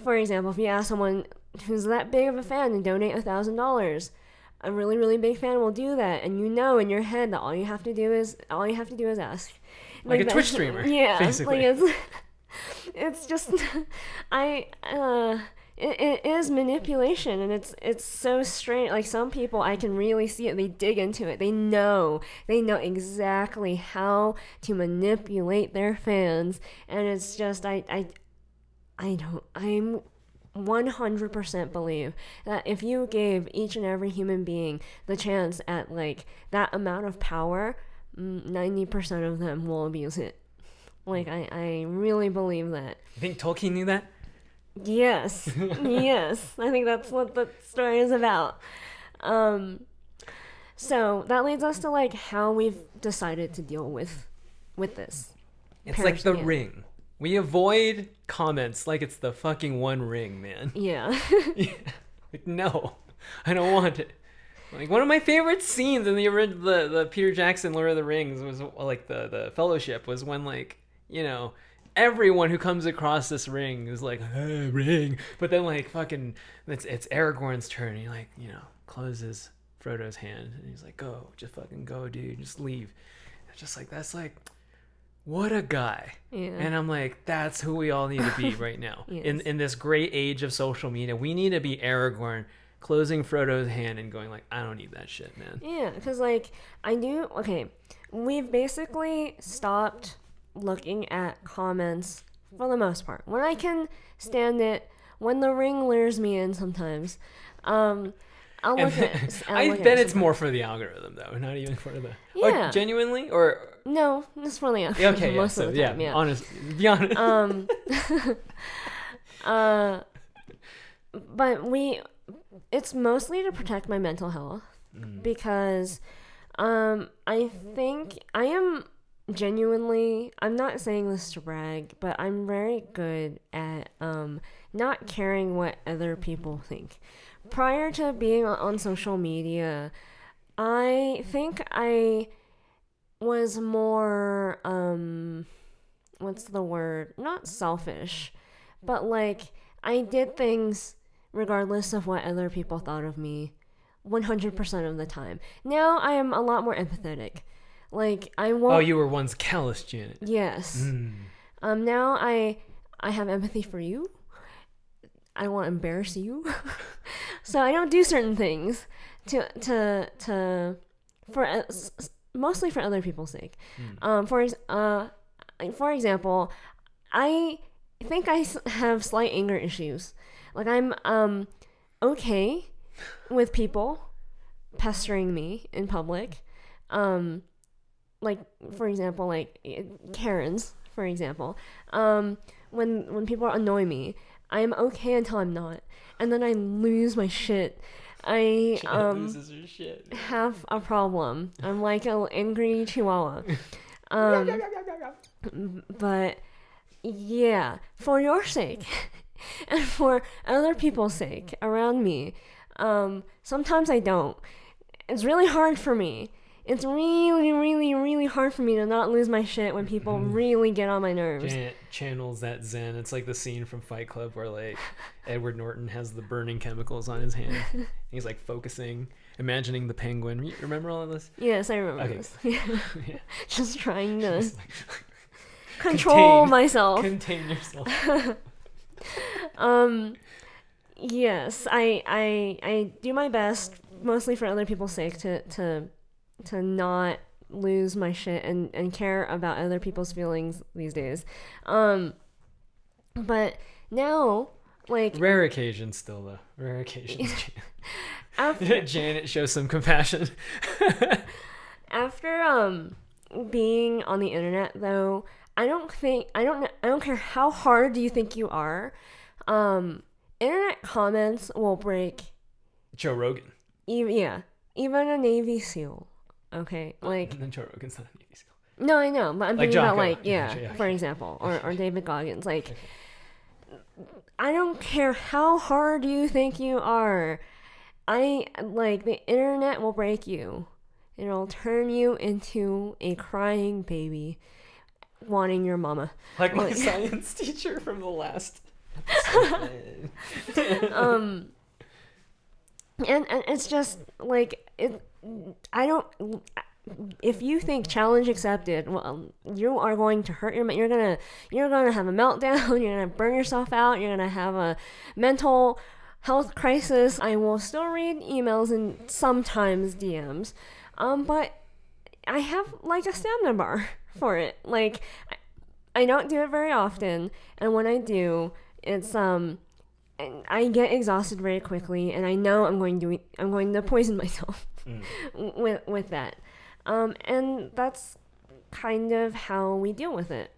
for example, if you ask someone who's that big of a fan to donate $1,000, a really, really big fan will do that, and you know in your head that all you have to do is ask. Like a Twitch streamer. Yeah, basically. Like it's just it is manipulation, and it's so strange. Like, some people, I can really see it. They dig into it. They know exactly how to manipulate their fans, and it's just I'm 100% believe that if you gave each and every human being the chance at, like, that amount of power, 90% of them will abuse it. Like, I really believe that. You think Tolkien knew that? Yes. Yes. I think that's what the story is about. So that leads us to, like, how we've decided to deal with this. It's like the Ring. We avoid comments like it's the fucking One Ring, man. Yeah. Yeah. Like, no, I don't want it. Like, one of my favorite scenes in the Peter Jackson Lord of the Rings was, like, the Fellowship, was when, like, everyone who comes across this ring is like, hey, ring. But then, like, fucking, it's Aragorn's turn. He, like, closes Frodo's hand, and he's like, go, just fucking go, dude, just leave. It's just like, that's like, what a guy. Yeah. And I'm like, that's who we all need to be right now. Yes. In this great age of social media, we need to be Aragorn, closing Frodo's hand and going like, I don't need that shit, man. Yeah, because, like, we've basically stopped looking at comments for the most part. When I can stand it, when the Ring lures me in sometimes, I'll look at I bet it's more for the algorithm, though, not even for the... Yeah. Oh, genuinely? Or... No, it's for the algorithm. Okay, most of the time, yeah. Honest, be honest. But it's mostly to protect my mental health, because I think I am genuinely, I'm not saying this to brag, but I'm very good at not caring what other people think. Prior to being on social media, I think I was more what's the word? Not selfish, but, like, I did things regardless of what other people thought of me 100% of the time. Now I am a lot more empathetic. Like, I won't... Oh, you were once callous, Janet. Yes. Now I have empathy for you. I don't want to embarrass you. So I don't do certain things mostly for other people's sake. For example, I think I have slight anger issues. Like, I'm okay with people pestering me in public. Like, for example, like Karens, for example. When people annoy me, I'm okay until I'm not, and then I lose my shit. I loses her shit. Have a problem. I'm like an angry chihuahua. But yeah, for your sake and for other people's sake around me, sometimes I don't. It's really hard for me. It's really, really, really hard for me to not lose my shit when people really get on my nerves. Janet channels that zen. It's like the scene from Fight Club where, like, Edward Norton has the burning chemicals on his hand. He's, like, focusing, imagining the penguin. You remember all of this? Yes, I remember this. Yeah. Yeah. Just trying to control myself. Contain yourself. Yes, I do my best, mostly for other people's sake, to not lose my shit and care about other people's feelings these days. But now, like... Rare occasions still, though. Rare occasions. After Janet shows some compassion. After being on the internet, though, I don't care how hard you think you are. Internet comments will break Joe Rogan. Even a Navy SEAL. Okay, like... And then Joe Rogan's not a Navy SEAL. No, I know, but I'm like thinking Jocko. about, like, for example, or David Goggins. Like, I don't care how hard you think you are. The internet will break you. It'll turn you into a crying baby wanting your mama. Like my science teacher from the last And it's just like I don't. If you think challenge accepted, well, you are going to hurt you're gonna have a meltdown. You're gonna burn yourself out. You're gonna have a mental health crisis. I will still read emails and sometimes DMs, but I have like a stamina bar for it. Like I don't do it very often, and when I do, it's I get exhausted very quickly, and I know I'm going to poison myself with that. And that's kind of how we deal with it.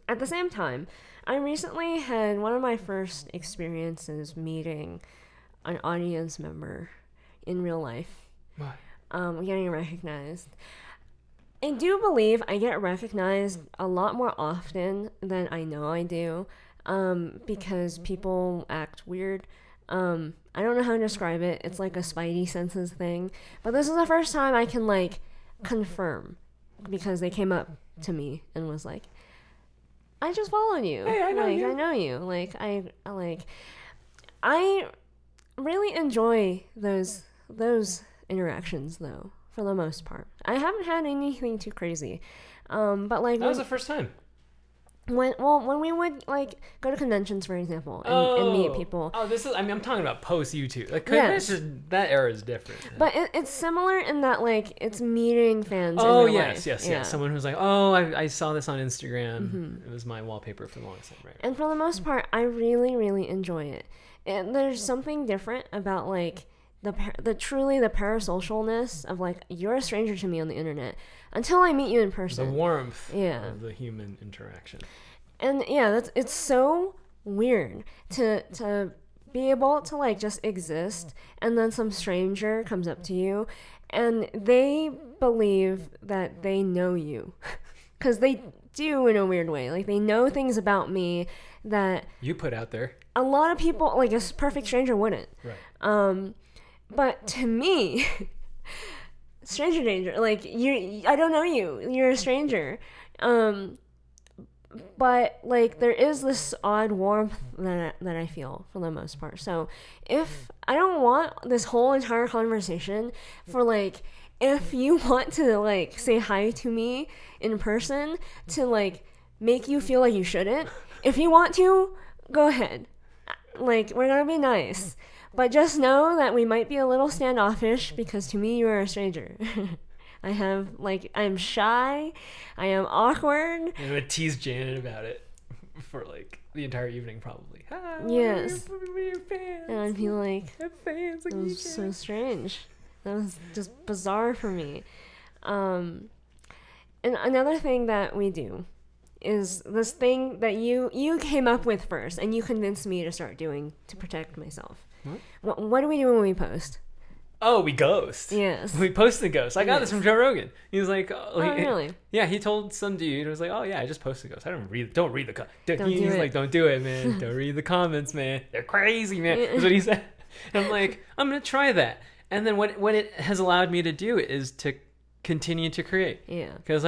At the same time, I recently had one of my first experiences meeting an audience member in real life. What? Getting recognized. I do believe I get recognized a lot more often than I know I do, because people act weird. I don't know how to describe it. It's like a spidey senses thing. But this is the first time I can like confirm, because they came up to me and was like, I just followed you. Hey, I know you. I know you. I really enjoy those interactions though, for the most part. I haven't had anything too crazy. But like that was the first time. When we would like go to conventions, for example, and meet people. Oh, I'm talking about post YouTube. Like Yes. conventions, that era is different. But it's similar in that like it's meeting fans. Oh, in real yes. life. Someone who's like, oh, I saw this on Instagram. It was my wallpaper for the longest time, right? And for the most part, I really, really enjoy it. And there's something different about like the parasocialness of like, you're a stranger to me on the internet until I meet you in person. The warmth of the human interaction. And yeah, it's so weird to be able to like just exist, and then some stranger comes up to you and they believe that they know you. Because they do in a weird way. Like they know things about me that you put out there. A lot of people, like a perfect stranger, wouldn't. Right. But to me, stranger danger. Like I don't know you. You're a stranger. But like there is this odd warmth that I feel for the most part. So if I don't want this whole entire conversation for like, if you want to like say hi to me in person to like make you feel like you shouldn't, if you want to, go ahead. Like we're gonna be nice. But just know that we might be a little standoffish, because to me, you are a stranger. I'm shy. I am awkward. I'm gonna tease Janet about it for like the entire evening, probably. Hi, yes. we're fans. And I'd be like, fans like that was so strange. That was just bizarre for me. And another thing that we do is this thing that you came up with first, and you convinced me to start doing to protect myself. What do we do when we post? Oh, we ghost. Yes. We post the ghost. I got this from Joe Rogan. He was like, really? Yeah, he told some dude, it was like, oh yeah, I just posted ghost. Don't read the He's like, don't do it, man. Don't read the comments, man. They're crazy, man. That's what he said. And I'm like, I'm going to try that. And then what it has allowed me to do is to continue to create. Yeah. Because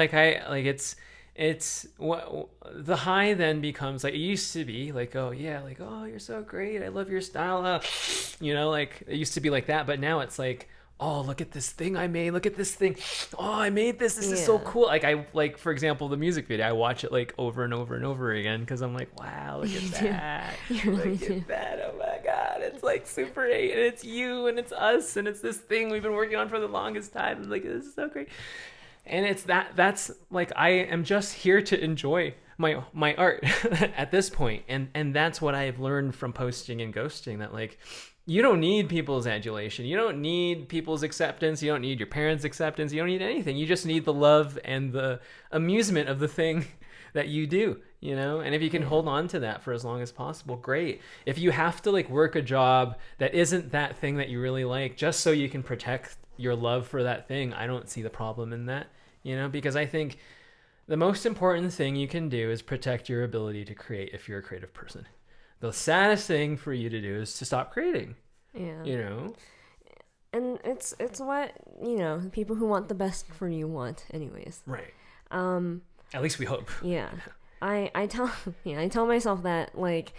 it's what the high then becomes like, it used to be like, oh yeah, like, oh, you're so great, I love your style, like it used to be like that. But now it's like, oh, look at this thing I made, look at this thing, oh, I made this is so cool. Like for example, the music video, I watch it like over and over and over again, because I'm like, wow, look at that. Look at that, oh my god, it's like Super 8, and it's you, and it's us, and it's this thing we've been working on for the longest time, and like, this is so great. And it's that's like, I am just here to enjoy my art at this point. And that's what I've learned from posting and ghosting, that like, you don't need people's adulation. You don't need people's acceptance. You don't need your parents' acceptance. You don't need anything. You just need the love and the amusement of the thing that you do, And if you can hold on to that for as long as possible, great. If you have to like work a job that isn't that thing that you really like, just so you can protect your love for that thing, I don't see the problem in that, because I think the most important thing you can do is protect your ability to create if you're a creative person. The saddest thing for you to do is to stop creating. Yeah. You know? And it's what, you know, people who want the best for you want anyways. Right. At least we hope. Yeah. I tell myself that, like,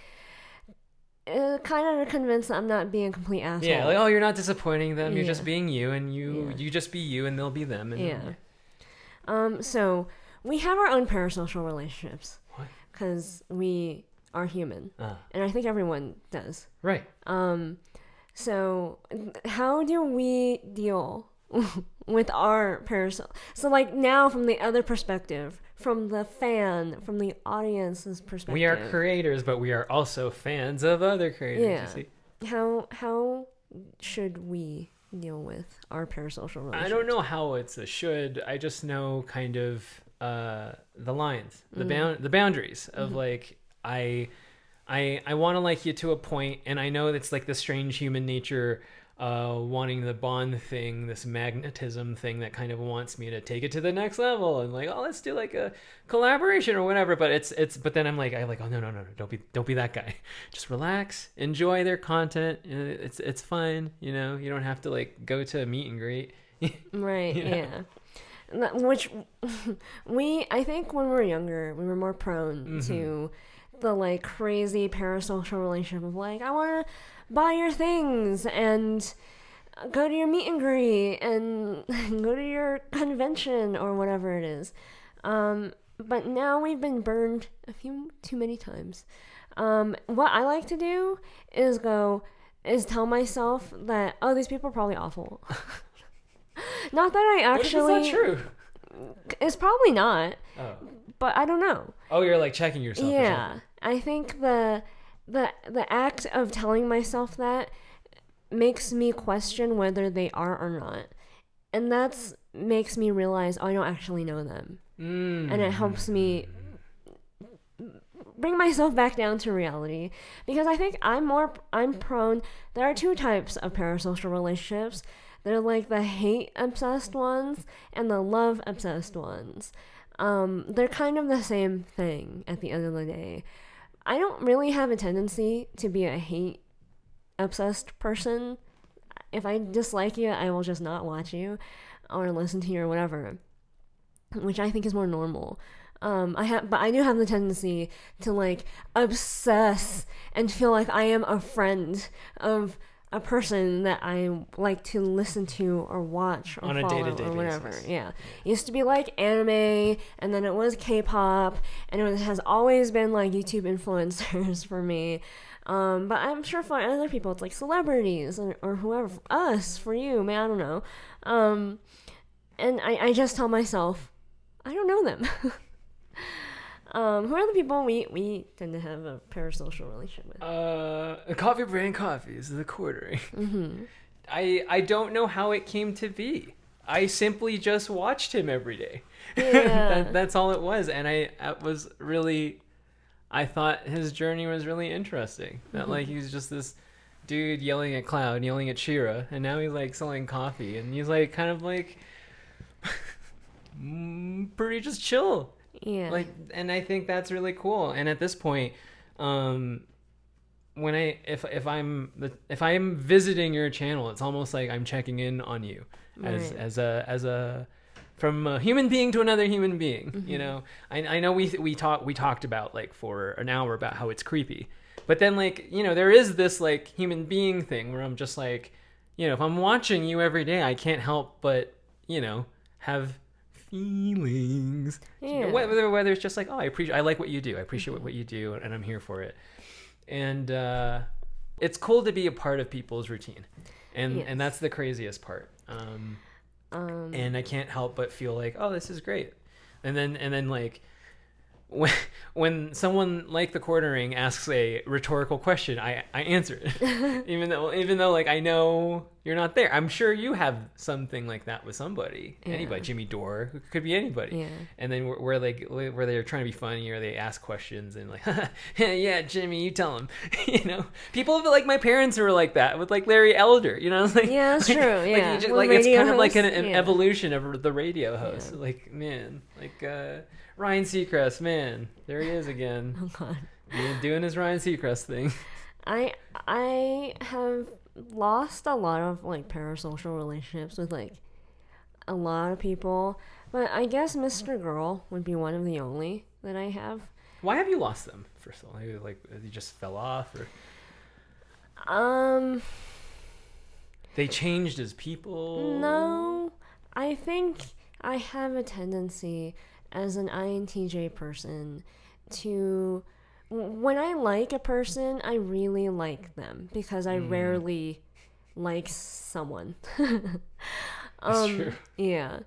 kind of convinced that I'm not being a complete asshole. Yeah, like, oh, you're not disappointing them. You're just being you, and you just be you, and they'll be them. And, So we have our own parasocial relationships. What? Because we are human, and I think everyone does. Right. So how do we deal with our parasocial? So, like, now from the other perspective, from the fan, from the audience's perspective. We are creators, but we are also fans of other creators. Yeah. You see? How should we deal with our parasocial relationships? I don't know how it's a should. I just know kind of the lines, the boundaries of like I want to like you to a point, and I know it's like the strange human nature wanting the bond thing, this magnetism thing that kind of wants me to take it to the next level and like, oh, let's do like a collaboration or whatever. But but then I'm like, oh, no, don't be that guy. Just relax, enjoy their content. It's fun, you know. You don't have to like go to a meet and greet. Right. You know? Yeah. Which I think when we were younger, we were more prone to the like crazy parasocial relationship of like, I want to buy your things and go to your meet and greet and go to your convention or whatever it is. But now we've been burned a few too many times. What I like to do is tell myself that, oh, these people are probably awful. Not that I actually... What if it's not true? It's probably not. Oh. But I don't know. Oh, you're like checking yourself. Yeah. I think the act of telling myself that makes me question whether they are or not. And that's makes me realize, oh, I don't actually know them. And it helps me bring myself back down to reality. Because I think I'm prone... There are two types of parasocial relationships. They're like the hate-obsessed ones and the love-obsessed ones. They're kind of the same thing at the end of the day. I don't really have a tendency to be a hate-obsessed person. If I dislike you, I will just not watch you or listen to you or whatever, which I think is more normal. But I do have the tendency to like obsess and feel like I am a friend of a person that I like to listen to or watch or on a follow day-to-day or whatever. basis. Yeah. It used to be like anime, and then it was K-pop, and it has always been like YouTube influencers for me. But I'm sure for other people it's like celebrities or whoever. Us, for you, man, I don't know. And I just tell myself, I don't know them. Who are the people we tend to have a parasocial relationship with? Coffee Brand Coffees, the quartering. I don't know how it came to be. I simply just watched him every day. Yeah. That's all it was. And I thought his journey was really interesting. That like he was just this dude yelling at Cloud, yelling at Shira, and now he's like selling coffee, and he's like kind of like pretty just chill. Yeah. Like, and I think that's really cool. And at this point, when if I'm visiting your channel, it's almost like I'm checking in on you as a from a human being to another human being. You know, I know we talked about like for an hour about how it's creepy, but then like, you know, there is this like human being thing where I'm just like, you know, if I'm watching you every day, I can't help but, you know, have feelings. Yeah. You know, whether it's just like, oh, I like what you do, I appreciate what you do, and I'm here for it. And it's cool to be a part of people's routine, and that's the craziest part. And I can't help but feel like, oh, this is great. And then like when someone like the Quartering asks a rhetorical question, I answer it, even though like I know you're not there. I'm sure you have something like that with somebody, Yeah. anybody, Jimmy Dore, who could be anybody. Yeah. And then where they're trying to be funny, or they ask questions and like, yeah, Jimmy, you tell him. You know, people like my parents who were like that with like Larry Elder. You know, like, Yeah, that's like, true. like, Yeah, it's radio kind of like host, an yeah. evolution of the radio host. Yeah. Like, man, like Ryan Seacrest, man, there he is again. Oh God. Doing his Ryan Seacrest thing. I have lost a lot of like parasocial relationships with like a lot of people, but I guess Mr. Girl would be one of the only that I have. Why have you lost them? First of all, like you just fell off, or they changed as people? No, I think I have a tendency as an INTJ person to, when I like a person, I really like them because I rarely like someone. That's true. Yeah.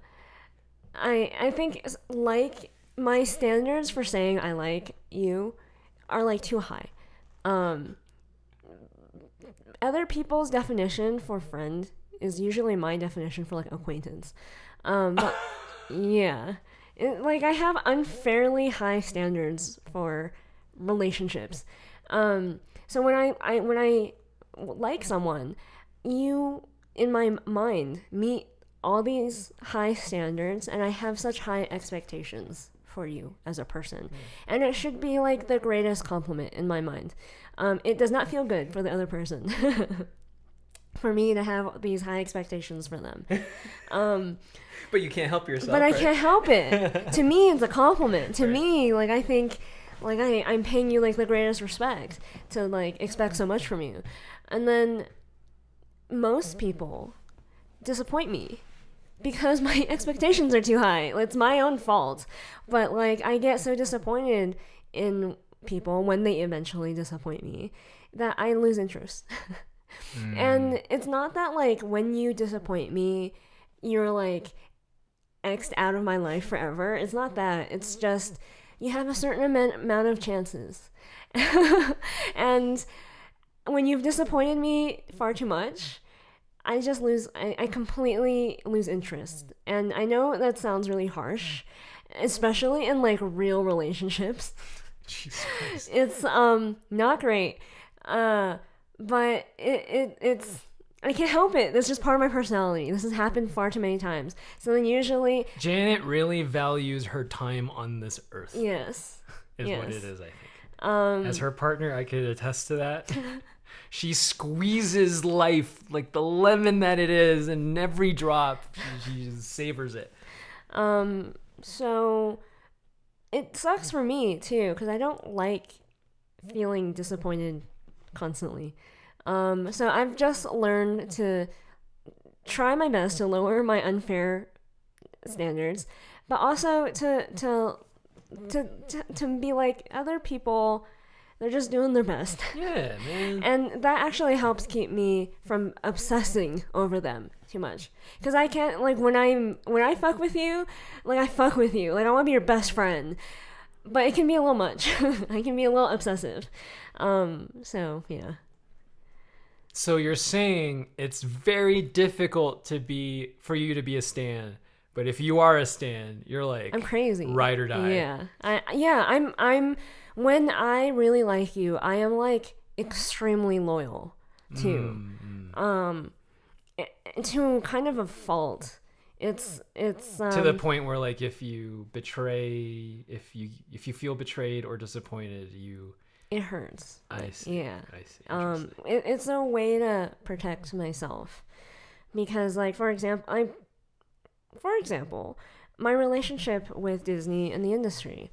I think like my standards for saying I like you are like too high. Other people's definition for friend is usually my definition for like acquaintance. But yeah. Like I have unfairly high standards for relationships. So when I like someone, you in my mind meet all these high standards, and I have such high expectations for you as a person, and it should be like the greatest compliment in my mind. It does not feel good for the other person for me to have these high expectations for them. But you can't help yourself. But I right? can't help it. To me, it's a compliment. To me, like I think, like I'm paying you like the greatest respect to like expect so much from you, and then most people disappoint me because my expectations are too high. It's my own fault, but like I get so disappointed in people when they eventually disappoint me that I lose interest. And it's not that like when you disappoint me, you're like X'd out of my life forever. It's not that. It's just you have a certain amount of chances. And when you've disappointed me far too much, I just I completely lose interest. And I know that sounds really harsh, especially in like real relationships. Jesus Christ. It's not great. But it's I can't help it. That's just part of my personality. This has happened far too many times. So then usually Janet really values her time on this earth. yes. Is yes. what it is, I think. As her partner, I could attest to that. She squeezes life like the lemon that it is, and every drop, she just savors it. So it sucks for me too, because I don't like feeling disappointed constantly. So I've just learned to try my best to lower my unfair standards, but also to be like other people. They're just doing their best. Yeah, man. And that actually helps keep me from obsessing over them too much. Because I can't, like, when I fuck with you, like, I fuck with you. Like, I want to be your best friend. But it can be a little much. I can be a little obsessive. So, yeah. So you're saying it's very difficult for you to be a stan. But if you are a stan, you're like... I'm crazy. Ride or die. Yeah. I'm when I really like you, I am like extremely loyal to to kind of a fault. It's to the point where like if you feel betrayed or disappointed, it hurts. I see. Yeah. I see. It's a way to protect myself because like for example, my relationship with Disney and the industry.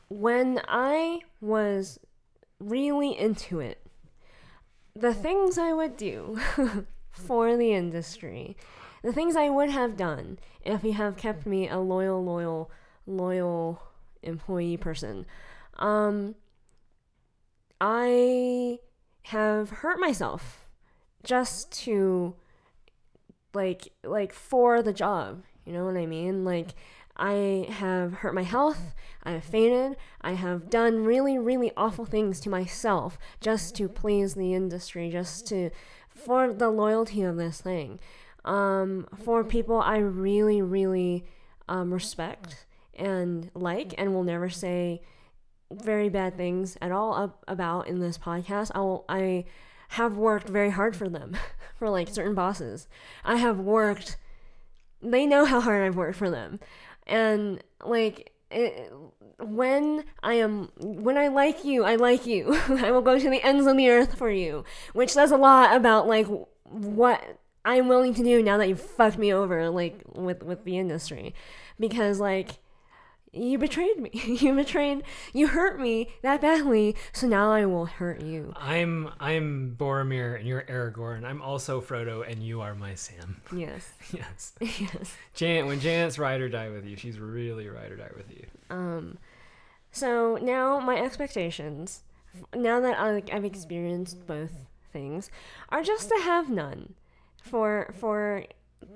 When I was really into it, the things I would do for the industry, the things I would have done if you have kept me a loyal employee person, I have hurt myself just to like for the job. You know what I mean? Like I have hurt my health, I have fainted, I have done really, really awful things to myself just to please the industry, for the loyalty of this thing. For people I really, really respect and like, and will never say very bad things at all about in this podcast. I have worked very hard for them, for like certain bosses. They know how hard I've worked for them. And like, when I like you, I like you. I will go to the ends of the earth for you, which says a lot about like what I'm willing to do now that you've fucked me over, like with the industry, because like you betrayed me. You hurt me that badly, so now I will hurt you. I'm Boromir and you're Aragorn. I'm also Frodo and you are my Sam. Yes. Yes. Yes. When Janet's ride or die with you, she's really ride or die with you. So now my expectations, now that I've experienced both things, are just to have none for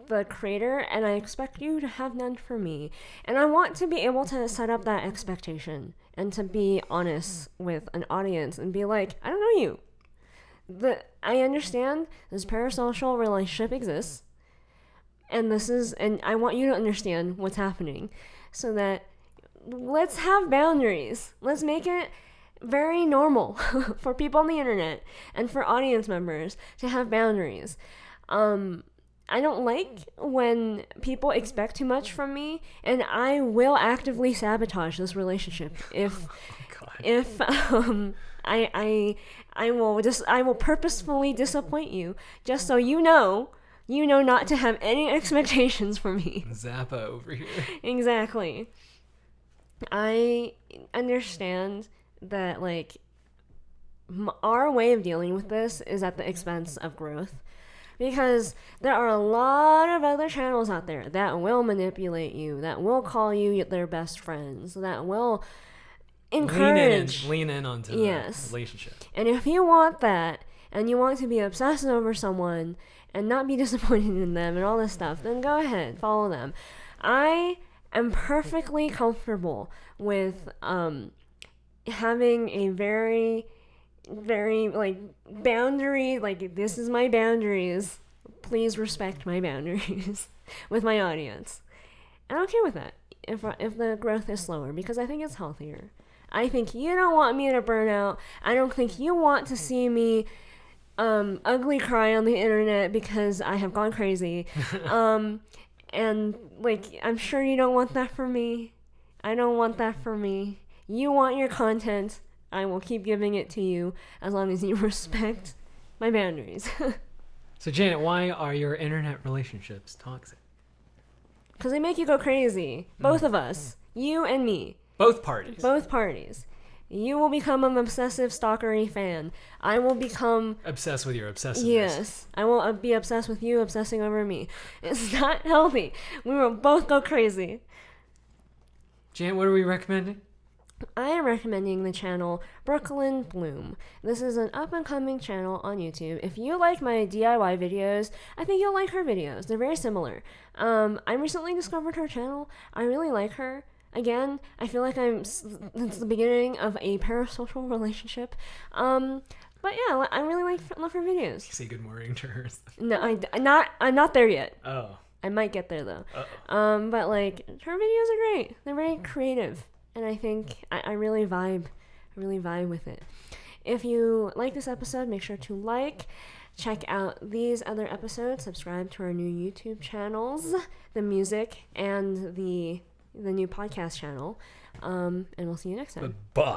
the creator, and I expect you to have none for me. And I want to be able to set up that expectation and to be honest with an audience and be like, I don't know you. I understand this parasocial relationship exists, and I want you to understand what's happening, so that let's have boundaries. Let's make it very normal for people on the internet and for audience members to have boundaries. I don't like when people expect too much from me, and I will actively sabotage this relationship if I will purposefully disappoint you, just so you know not to have any expectations for me. Zappa over here. Exactly. I understand that like our way of dealing with this is at the expense of growth. Because there are a lot of other channels out there that will manipulate you, that will call you their best friends, that will encourage. Lean in onto the relationship. And if you want that, and you want to be obsessed over someone and not be disappointed in them and all this stuff, then go ahead, follow them. I am perfectly comfortable with having a very like boundary, like this is my boundaries, please respect my boundaries with my audience. I'm okay with that if the growth is slower, because I think it's healthier. I think you don't want me to burn out. I don't think you want to see me ugly cry on the internet because I have gone crazy. And like, I'm sure you don't want that for me. I don't want that for me. You want your content. I will keep giving it to you as long as you respect my boundaries. So Janet, why are your internet relationships toxic? Because they make you go crazy. Both of us. You and me. Both parties. Both parties. You will become an obsessive stalkery fan. I will become... obsessed with your obsessiveness. Yes. I will be obsessed with you obsessing over me. It's not healthy. We will both go crazy. Janet, what are we recommending? I am recommending the channel Brooklyn Bloom. This is an up-and-coming channel on YouTube. If you like my DIY videos, I think you'll like her videos. They're very similar. I recently discovered her channel. I really like her. Again, I feel like it's the beginning of a parasocial relationship. But yeah, I really love her videos. You say good morning to her. No, I'm not there yet. Oh. I might get there though. Uh-oh. But like, her videos are great. They're very creative. And I think I really vibe with it. If you like this episode, make sure to check out these other episodes, subscribe to our new YouTube channels, the music, and the new podcast channel. And we'll see you next time. Bye.